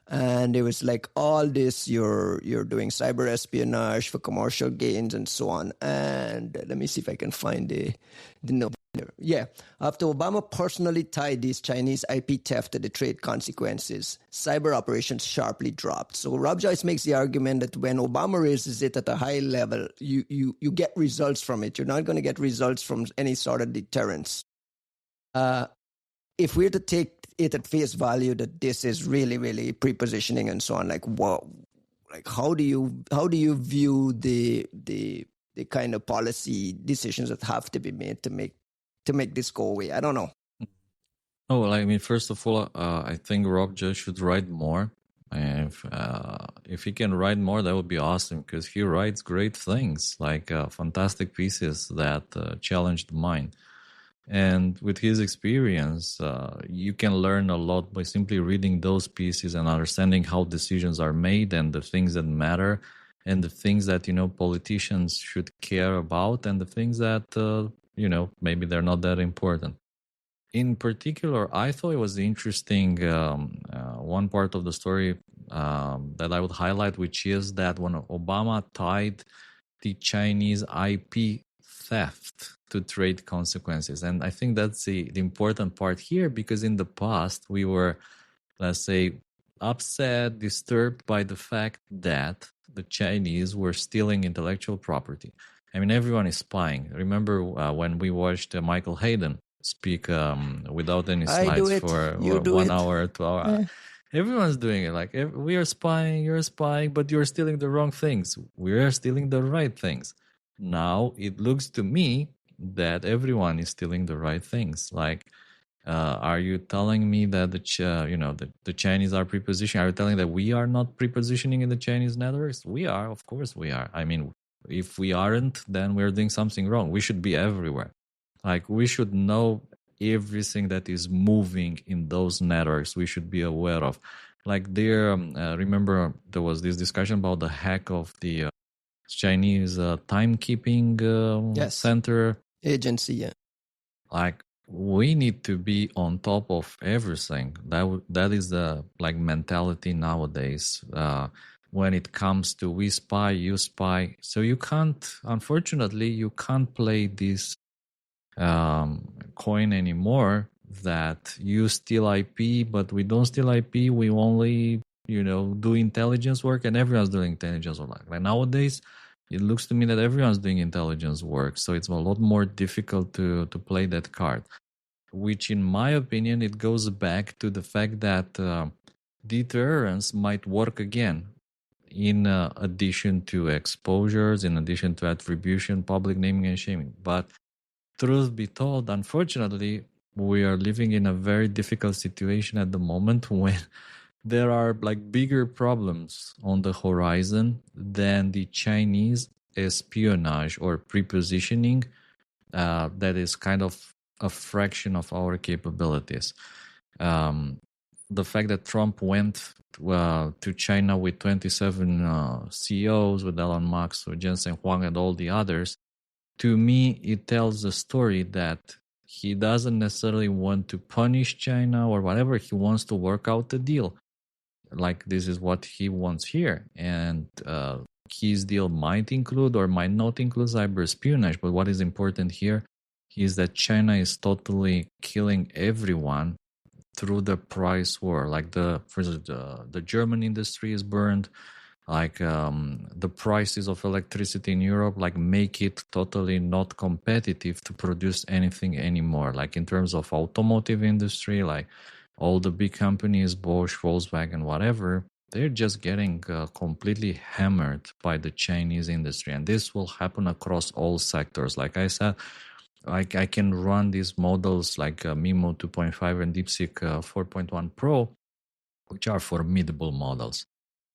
And it was like, all this, you're doing cyber espionage for commercial gains and so on. And let me see if I can find the note. Yeah. After Obama personally tied these Chinese IP theft to the trade consequences, cyber operations sharply dropped. So Rob Joyce makes the argument that when Obama raises it at a high level, you get results from it. You're not going to get results from any sort of deterrence. If we're to take it at face value that this is really, really pre-positioning and so on, like, whoa, like how do you view the kind of policy decisions that have to be made to make this go away? I don't know. Oh, well, I mean, first of all, I think Rob Joyce should write more. And if he can write more, that would be awesome, because he writes great things, like fantastic pieces that challenge the mind. And with his experience, you can learn a lot by simply reading those pieces and understanding how decisions are made and the things that matter and the things that, politicians should care about and the things that, maybe they're not that important. In particular, I thought it was interesting, one part of the story that I would highlight, which is that when Obama tied the Chinese IP theft to trade consequences. And I think that's the important part here, because in the past we were, let's say, upset, disturbed by the fact that the Chinese were stealing intellectual property. I mean, everyone is spying. Remember when we watched Michael Hayden speak without any slides for 1 hour, 2 hours? Everyone's doing it. Like, we are spying, you're spying, but you're stealing the wrong things. We are stealing the right things. Now it looks to me that everyone is stealing the right things. Like, are you telling me that the Chinese are prepositioning? Are you telling that we are not prepositioning in the Chinese networks? We are, of course we are. I mean, if we aren't, then we're doing something wrong. We should be everywhere. Like, we should know everything that is moving in those networks. We should be aware of. Like, remember there was this discussion about the hack of the Chinese timekeeping center agency. Yeah, like, we need to be on top of everything. That is the mentality nowadays. When it comes to we spy, you spy. So unfortunately, you can't play this coin anymore that you steal IP, but we don't steal IP. We only, do intelligence work, and everyone's doing intelligence work. Like nowadays, it looks to me that everyone's doing intelligence work. So it's a lot more difficult to play that card, which in my opinion, it goes back to the fact that deterrence might work again in addition to exposures, in addition to attribution, public naming and shaming. But truth be told, unfortunately, we are living in a very difficult situation at the moment when there are like bigger problems on the horizon than the Chinese espionage or prepositioning that is kind of a fraction of our capabilities. The fact that Trump went to China with 27 CEOs, with Elon Musk, with Jensen Huang and all the others, to me, it tells a story that he doesn't necessarily want to punish China or whatever. He wants to work out the deal. Like this is what he wants here. And his deal might include or might not include cyber espionage. But what is important here is that China is totally killing everyone through the price war. Like for instance, the German industry is burned. Like the prices of electricity in Europe, like make it totally not competitive to produce anything anymore. Like in terms of automotive industry, like all the big companies, Bosch, Volkswagen, whatever, they're just getting completely hammered by the Chinese industry. And this will happen across all sectors. Like I said, I can run these models like Mimo 2.5 and DeepSeek 4.1 Pro, which are formidable models,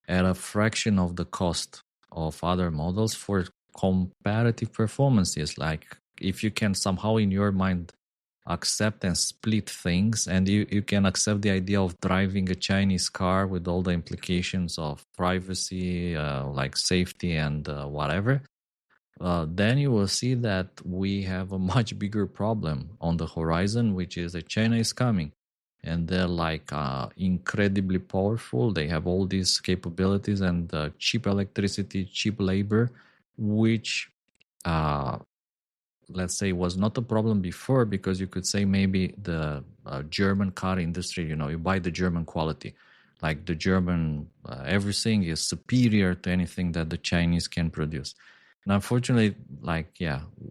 at a fraction of the cost of other models for comparative performances. Like if you can somehow in your mind accept and split things, and you can accept the idea of driving a Chinese car with all the implications of privacy, like safety and whatever, then you will see that we have a much bigger problem on the horizon, which is that China is coming. And they're like incredibly powerful. They have all these capabilities and cheap electricity, cheap labor, which, let's say, was not a problem before, because you could say maybe the German car industry, you buy the German quality. Like the German, everything is superior to anything that the Chinese can produce. And unfortunately,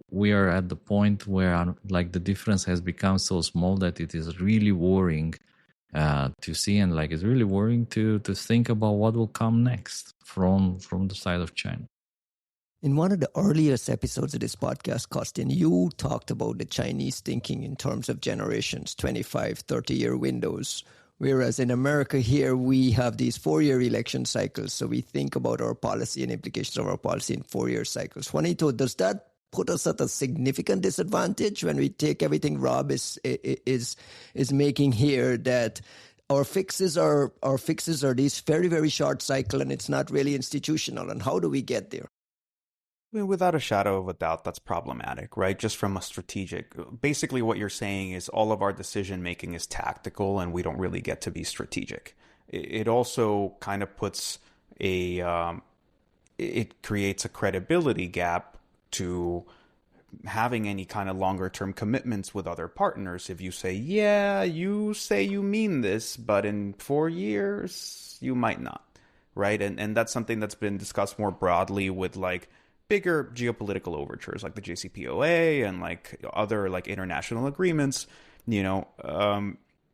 we are at the point where the difference has become so small that it is really worrying to see, and it's really worrying to think about what will come next from the side of China. In one of the earliest episodes of this podcast, Costin, you talked about the Chinese thinking in terms of generations, 25, 30-year windows. Whereas in America here, we have these 4-year election cycles. So we think about our policy and implications of our policy in 4-year cycles. Juanito, does that put us at a significant disadvantage when we take everything Rob is making here, that our fixes are these very, very short cycle and it's not really institutional? And how do we get there? I mean, without a shadow of a doubt, that's problematic, right? Just from a strategic, basically what you're saying is all of our decision making is tactical and we don't really get to be strategic. It also kind of puts it creates a credibility gap to having any kind of longer term commitments with other partners. If you say, yeah, you say you mean this, but in 4 years, you might not, right? And that's something that's been discussed more broadly with bigger geopolitical overtures like the JCPOA and other international agreements.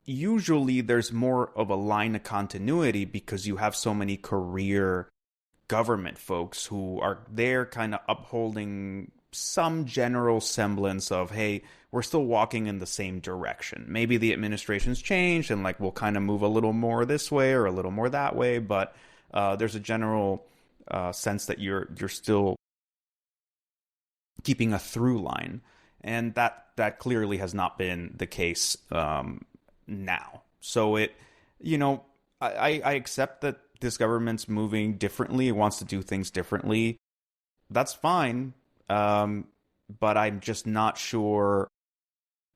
Usually there's more of a line of continuity because you have so many career government folks who are there kind of upholding some general semblance of, hey, we're still walking in the same direction. Maybe the administration's changed and we'll kind of move a little more this way or a little more that way, but there's a general sense that you're still keeping a through line, and that clearly has not been the case now. So I accept that this government's moving differently. It wants to do things differently. That's fine, but I'm just not sure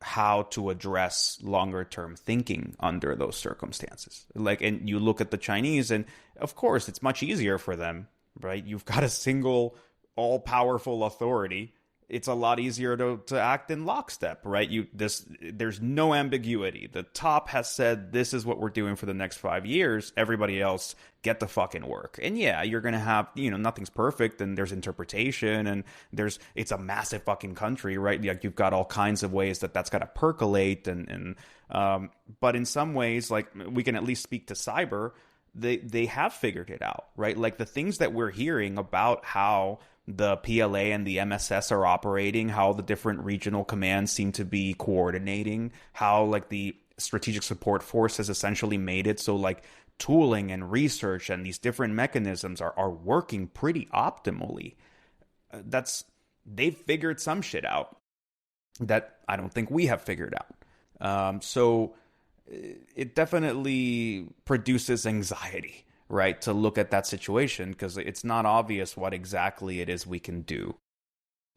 how to address longer term thinking under those circumstances. And you look at the Chinese, and of course it's much easier for them, right? You've got a single all-powerful authority, it's a lot easier to act in lockstep, right? There's no ambiguity. The top has said this is what we're doing for the next 5 years. Everybody else, get the fucking work. And yeah, you're gonna have, nothing's perfect, and there's interpretation, and it's a massive fucking country, right? Like, you've got all kinds of ways that's gotta percolate, but in some ways, like, we can at least speak to cyber. They have figured it out, right? Like, the things that we're hearing about how the PLA and the MSS are operating, how the different regional commands seem to be coordinating, how, like, the strategic support force has essentially made it so, like, tooling and research and these different mechanisms are working pretty optimally. They've figured some shit out that I don't think we have figured out. So it definitely produces anxiety, right, to look at that situation, because it's not obvious what exactly it is we can do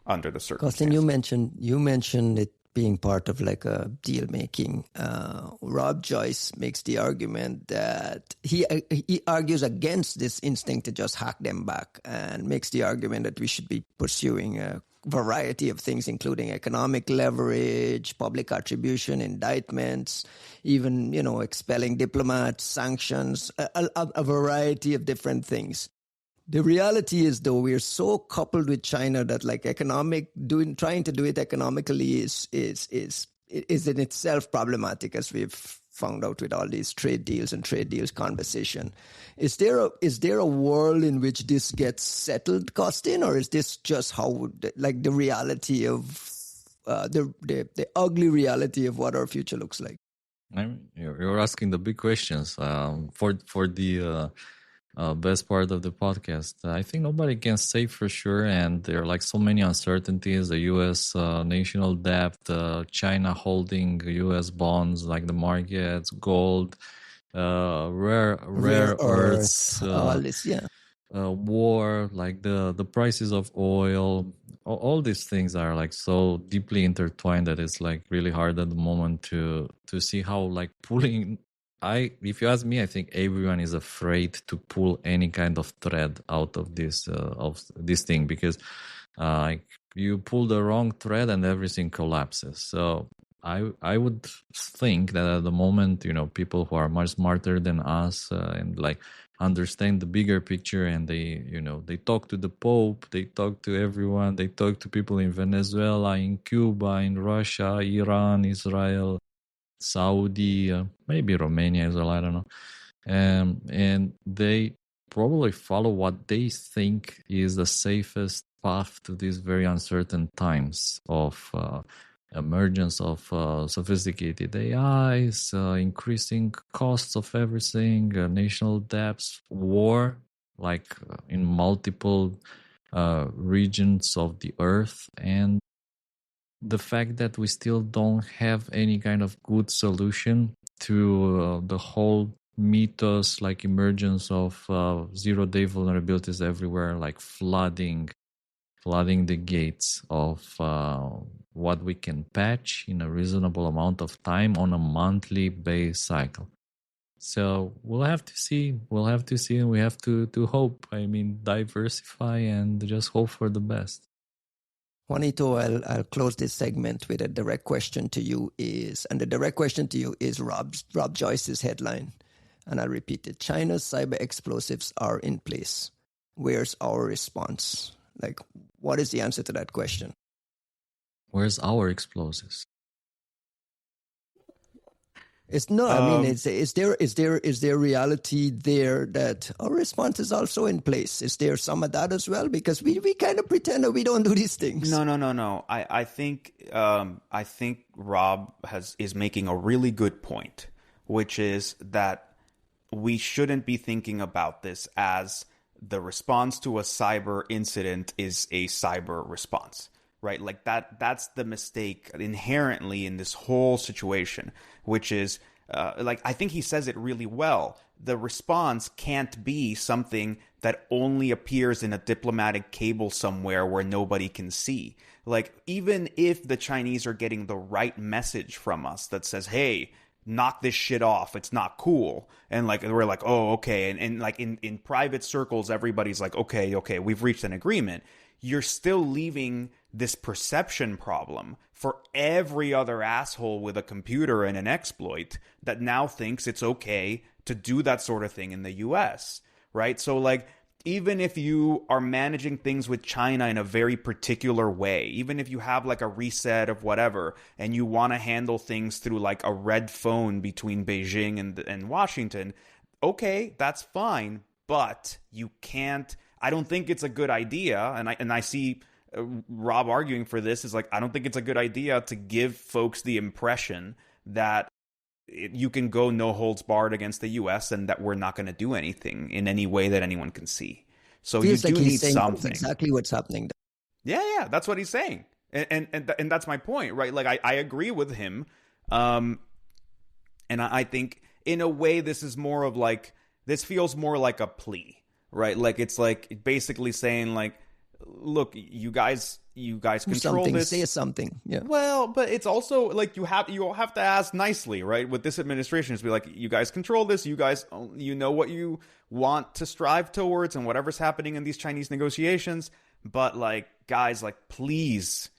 under the circumstances. Costin, you mentioned it being part of like a deal making. Rob Joyce makes the argument that he argues against this instinct to just hack them back, and makes the argument that we should be pursuing a variety of things, including economic leverage, public attribution, indictments, even, expelling diplomats, sanctions, a variety of different things. The reality is, though, we're so coupled with China that, like, trying to do it economically is in itself problematic, as we've found out with all these trade deals conversation. Is there a world in which this gets settled, Costin, or is this just how, like, the reality of the ugly reality of what our future looks like? You're asking the big questions for the best part of the podcast. I think nobody can say for sure, and there are, like, so many uncertainties. The U.S. National debt, China holding U.S. bonds, like the markets, gold, rare earths, all this, yeah. War, like the prices of oil. All these things are, like, so deeply intertwined that it's, like, really hard at the moment to see how, like, pulling. If you ask me, I think everyone is afraid to pull any kind of thread out of this thing, because you pull the wrong thread and everything collapses. So I would think that at the moment, people who are much smarter than us and, like, understand the bigger picture, and they talk to the Pope, they talk to everyone, they talk to people in Venezuela, in Cuba, in Russia, Iran, Israel, Saudi, maybe Romania as well, I don't know. And they probably follow what they think is the safest path to these very uncertain times of emergence of sophisticated AIs, increasing costs of everything, national debts, war, like in multiple regions of the earth, and the fact that we still don't have any kind of good solution to the whole mythos, like emergence of zero-day vulnerabilities everywhere, like flooding the gates of what we can patch in a reasonable amount of time on a monthly base cycle. So we'll have to see, and we have to hope. I mean, diversify and just hope for the best. Juanito, I'll close this segment with a direct question to you and the direct question to you is Rob Joyce's headline, and I'll repeat it. China's cyber explosives are in place. Where's our response? Like, what is the answer to that question? Where's our explosives? It's no. I mean, is there reality there that our response is also in place? Is there some of that as well? Because we kind of pretend that we don't do these things. No. I think Rob is making a really good point, which is that we shouldn't be thinking about this as the response to a cyber incident is a cyber response, right? Like that's the mistake inherently in this whole situation, which is I think he says it really well. The response can't be something that only appears in a diplomatic cable somewhere where nobody can see. Like, even if the Chinese are getting the right message from us that says, hey, knock this shit off, it's not cool, and like we're like, oh, okay, and like in private circles everybody's like, okay, we've reached an agreement, you're still leaving this perception problem for every other asshole with a computer and an exploit that now thinks it's okay to do that sort of thing in the US, right? So like, even if you are managing things with China in a very particular way, even if you have like a reset of whatever, and you want to handle things through like a red phone between Beijing and Washington, okay, that's fine, but you can't, I don't think it's a good idea, and I see Rob arguing for this, is like, I don't think it's a good idea to give folks the impression that you can go no holds barred against the U.S. and that we're not going to do anything in any way that anyone can see. So feels you do like need he's saying something. That's exactly what's happening. Yeah, that's what he's saying, and that's my point, right? Like I agree with him, and I think in a way this is more of like, this feels more like a plea, right? Like it's like basically saying like, look, you guys control this. Say something. Yeah. Well, but it's also like you have to ask nicely, right? With this administration, is be like, you guys control this. You guys, you know what you want to strive towards, and whatever's happening in these Chinese negotiations. But like, guys, like, please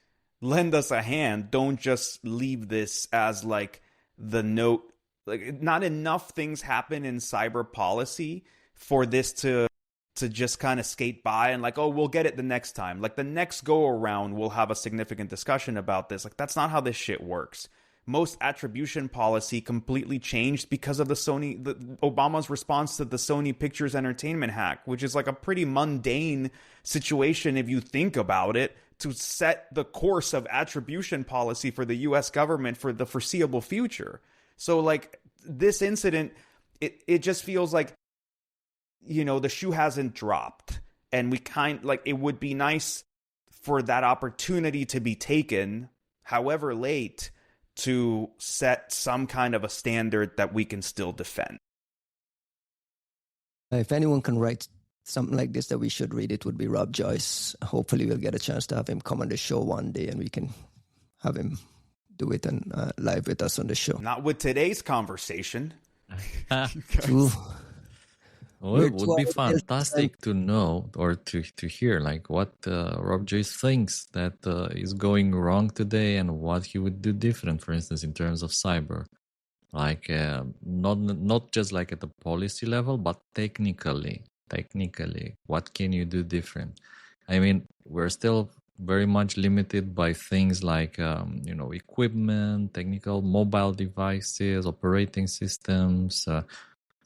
lend us a hand. Don't just leave this as like the note. Like, not enough things happen in cyber policy for this to just kind of skate by and like, oh, we'll get it the next time. Like the next go around, we'll have a significant discussion about this. Like, that's not how this shit works. Most attribution policy completely changed because of Obama's response to the Sony Pictures Entertainment hack, which is like a pretty mundane situation if you think about it, to set the course of attribution policy for the US government for the foreseeable future. So like this incident, it just feels like, you know, the shoe hasn't dropped, and it would be nice for that opportunity to be taken, however late, to set some kind of a standard that we can still defend. If anyone can write something like this that we should read, it would be Rob Joyce. Hopefully we'll get a chance to have him come on the show one day, and we can have him do it live with us on the show. Not with today's conversation. Well, it would be fantastic to know or to hear like what Rob Joyce thinks that is going wrong today, and what he would do different, for instance, in terms of cyber. Like not just like at the policy level, but technically, what can you do different? I mean, we're still very much limited by things like equipment, technical mobile devices, operating systems,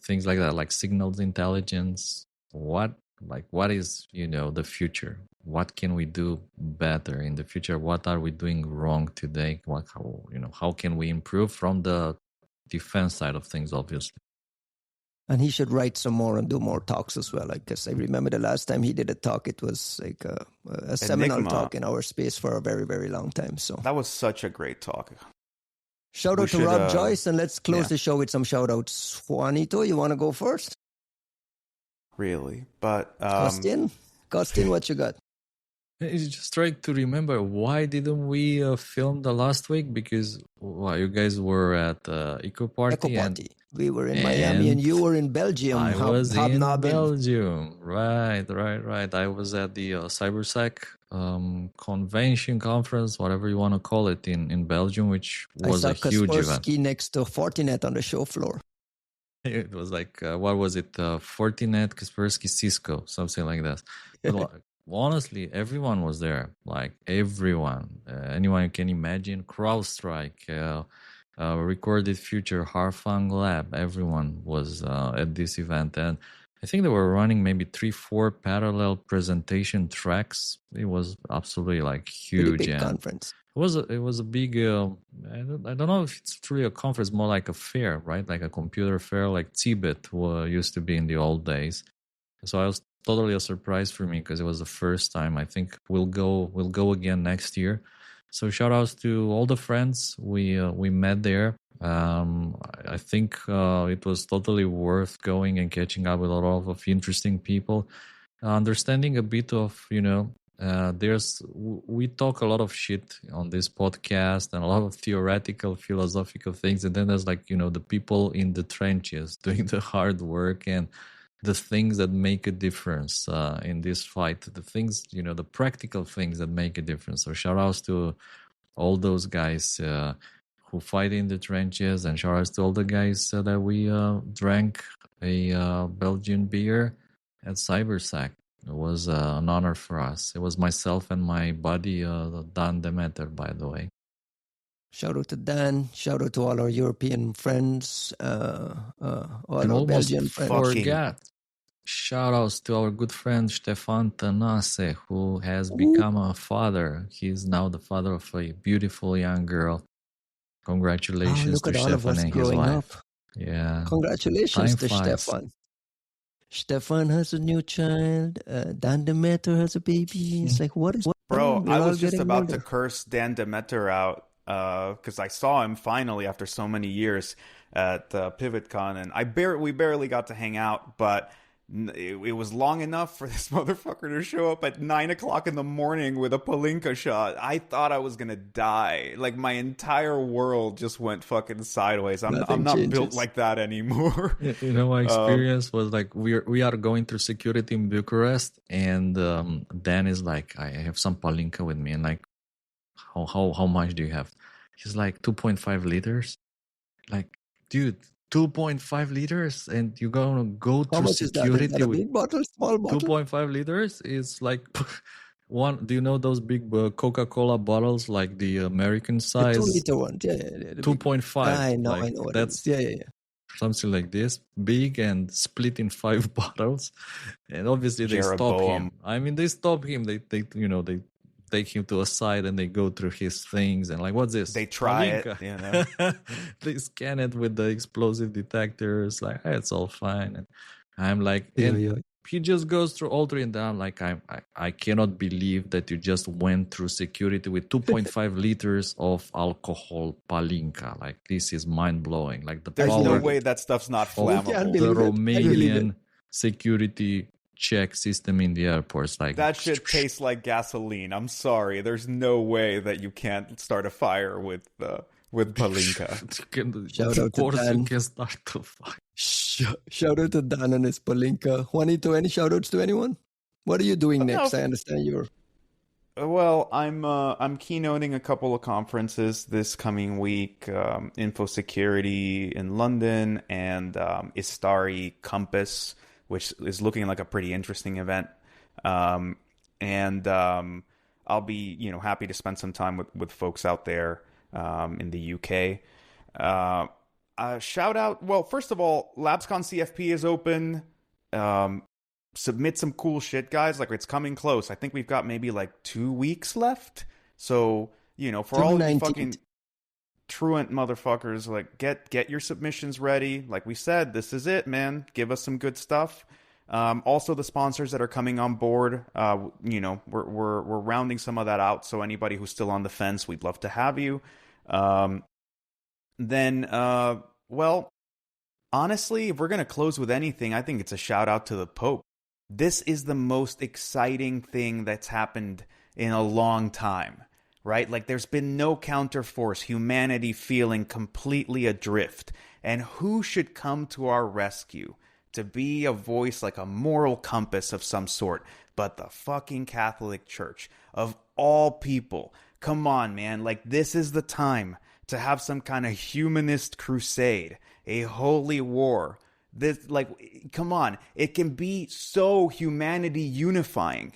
things like that, like signals intelligence. What is, the future? What can we do better in the future? What are we doing wrong today? How can we improve from the defense side of things, obviously? And he should write some more and do more talks as well. I guess I remember the last time he did a talk, it was like a seminal talk in our space for a very, very long time. So that was such a great talk. Shout out to Rob Joyce, and let's close the show with some shout outs. Juanito, you want to go first? Really? But Costin, what you got? It's just trying to remember, why didn't we film the last week? Because you guys were at Eco Party. We were in Miami, and you were in Belgium. I was in Belgium. Right. I was at the CyberSec convention conference, whatever you want to call it, in Belgium, which was a huge event. I saw Kaspersky next to Fortinet on the show floor. It was like, what was it? Fortinet, Kaspersky, Cisco, something like that. But, honestly, everyone was there. Like everyone, anyone you can imagine. CrowdStrike, Recorded Future, Harfang Lab. Everyone was at this event, and I think they were running maybe 3-4 parallel presentation tracks. It was absolutely like huge. Pretty big conference. It was a big. I don't know if it's truly a conference, more like a fair, right? Like a computer fair, like Tibet used to be in the old days. So I was totally a surprise for me because it was the first time. I think we'll go again next year. So shout outs to all the friends we met there. I think it was totally worth going and catching up with a lot of interesting people, understanding a bit of, we talk a lot of shit on this podcast and a lot of theoretical, philosophical things. And then there's like, the people in the trenches doing the hard work and the things that make a difference in this fight, the things, the practical things that make a difference. So shout outs to all those guys who fight in the trenches, and shout outs to all the guys that we drank a Belgian beer at Cybersac. It was an honor for us. It was myself and my buddy, Dan Demeter, by the way. Shout out to Dan. Shout out to all our European friends, all our Belgian friends. Forget. Shout outs to our good friend Stefan Tanase, who has become a father. He's now the father of a beautiful young girl. Congratulations to Stefan and his wife. Up. Yeah. Congratulations to Stefan. Stefan has a new child. Dan Demeter has a baby. It's like, what? Bro, I was just about to curse Dan Demeter out because I saw him finally after so many years at PivotCon, and we barely got to hang out, but it was long enough for this motherfucker to show up at 9 o'clock in the morning with a Palinka shot. I thought I was gonna die. Like, my entire world just went fucking sideways. I'm not built like that anymore. My experience was like, we are going through security in Bucharest, and Dan is like, I have some Palinka with me, and like, how much do you have? He's like 2.5 liters. Like, dude, 2.5 liters, and you're gonna go through security is that a big bottle, small bottle? 2.5 liters is like one. Do you know those big Coca-Cola bottles, like the American size? The 2 liter one, yeah. 2.5. I know. That's something like this, big and split in 5 bottles, and obviously they stop him. I mean, they stop him. They take him to a side and they go through his things and like, what's this? They try it, They scan it with the explosive detectors. Like, hey, it's all fine. And I'm like, he just goes through all 3, and then I'm like, I cannot believe that you just went through security with 2.5 liters of alcohol Palinka. Like, this is mind blowing. Like, there's no way that stuff's not flammable. The Romanian security check system in the airports, like that shit tastes like gasoline. I'm sorry, there's no way that you can't start a fire with Palinka. Shout out to Dan. You can start the fire. Shout out to Dan and his Palinka. Juanito, any shout outs to anyone? What are you doing next? I understand you're... Well, I'm keynoting a couple of conferences this coming week. Info Security in London and Istari Compass, which is looking like a pretty interesting event. And I'll be, happy to spend some time with folks out there in the UK. Shout out, well, first of all, LabsCon CFP is open. Submit some cool shit, guys. Like, it's coming close. I think we've got maybe like 2 weeks left. So, for all you fucking truant motherfuckers, like, get your submissions ready. Like we said, this is it, man. Give us some good stuff. Also, the sponsors that are coming on board, we're rounding some of that out. So anybody who's still on the fence, we'd love to have you. Well, honestly, if we're going to close with anything, I think it's a shout out to the Pope. This is the most exciting thing that's happened in a long time. Right? Like, there's been no counterforce, humanity feeling completely adrift. And who should come to our rescue to be a voice, like a moral compass of some sort, but the fucking Catholic Church of all people? Come on, man. Like, this is the time to have some kind of humanist crusade, a holy war. This, like, come on. It can be so humanity unifying.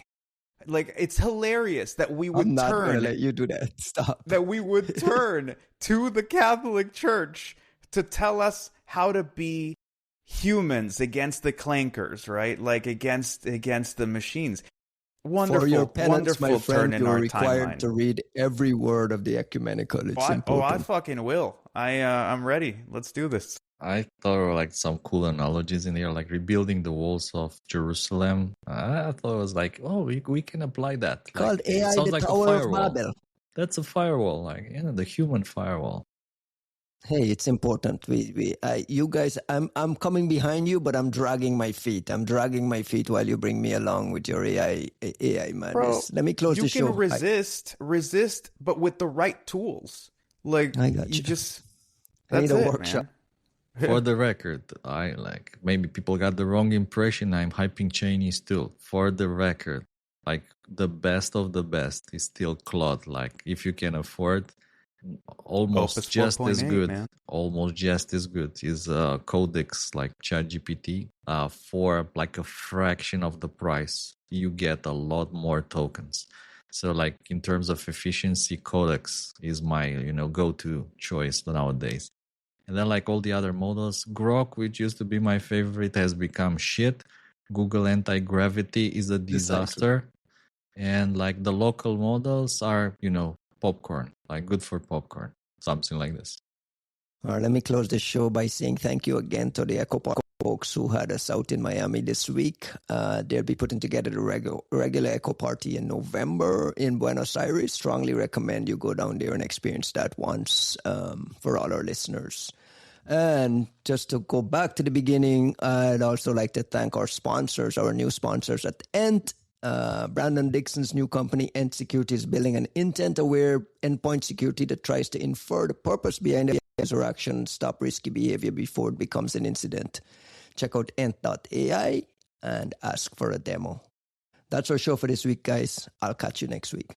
Like, it's hilarious that we would I'm not gonna let you do that. Stop. That we would turn to the Catholic Church to tell us how to be humans against the clankers, right? Like, against the machines. Wonderful, for your penance, wonderful my friend, turn in you're our required timeline. to read every word of the ecumenical. It's important. I fucking will. I'm ready. Let's do this. I thought like some cool analogies in here, like rebuilding the walls of Jerusalem. I thought it was like, we can apply that. Called like, AI the like Tower of Babel. That's a firewall, like the human firewall. Hey, it's important. You guys, I'm coming behind you, but I'm dragging my feet. I'm dragging my feet while you bring me along with your AI madness. Bro, let me close the show. You can resist, but with the right tools. Like, I got you. Just I need a it, workshop. Man. For the record, I like maybe people got the wrong impression. I'm hyping Chinese too. For the record, like the best of the best is still Claude. Like if you can afford, almost just as good, man. Almost just as good is Codex like ChatGPT. For like a fraction of the price, you get a lot more tokens. So like in terms of efficiency, Codex is my go-to choice nowadays. And then like all the other models, Grok, which used to be my favorite, has become shit. Google Anti-Gravity is a disaster. And like the local models are, popcorn, like good for popcorn, something like this. All right, let me close the show by saying thank you again to the Echo Park folks who had us out in Miami this week. They'll be putting together the regular Echo Party in November in Buenos Aires. Strongly recommend you go down there and experience that once for all our listeners. And just to go back to the beginning, I'd also like to thank our sponsors, our new sponsors at ENT. Brandon Dixon's new company, ENT Security, is building an intent-aware endpoint security that tries to infer the purpose behind the user action, stop risky behavior before it becomes an incident. Check out ent.ai and ask for a demo. That's our show for this week, guys. I'll catch you next week.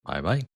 Bye-bye.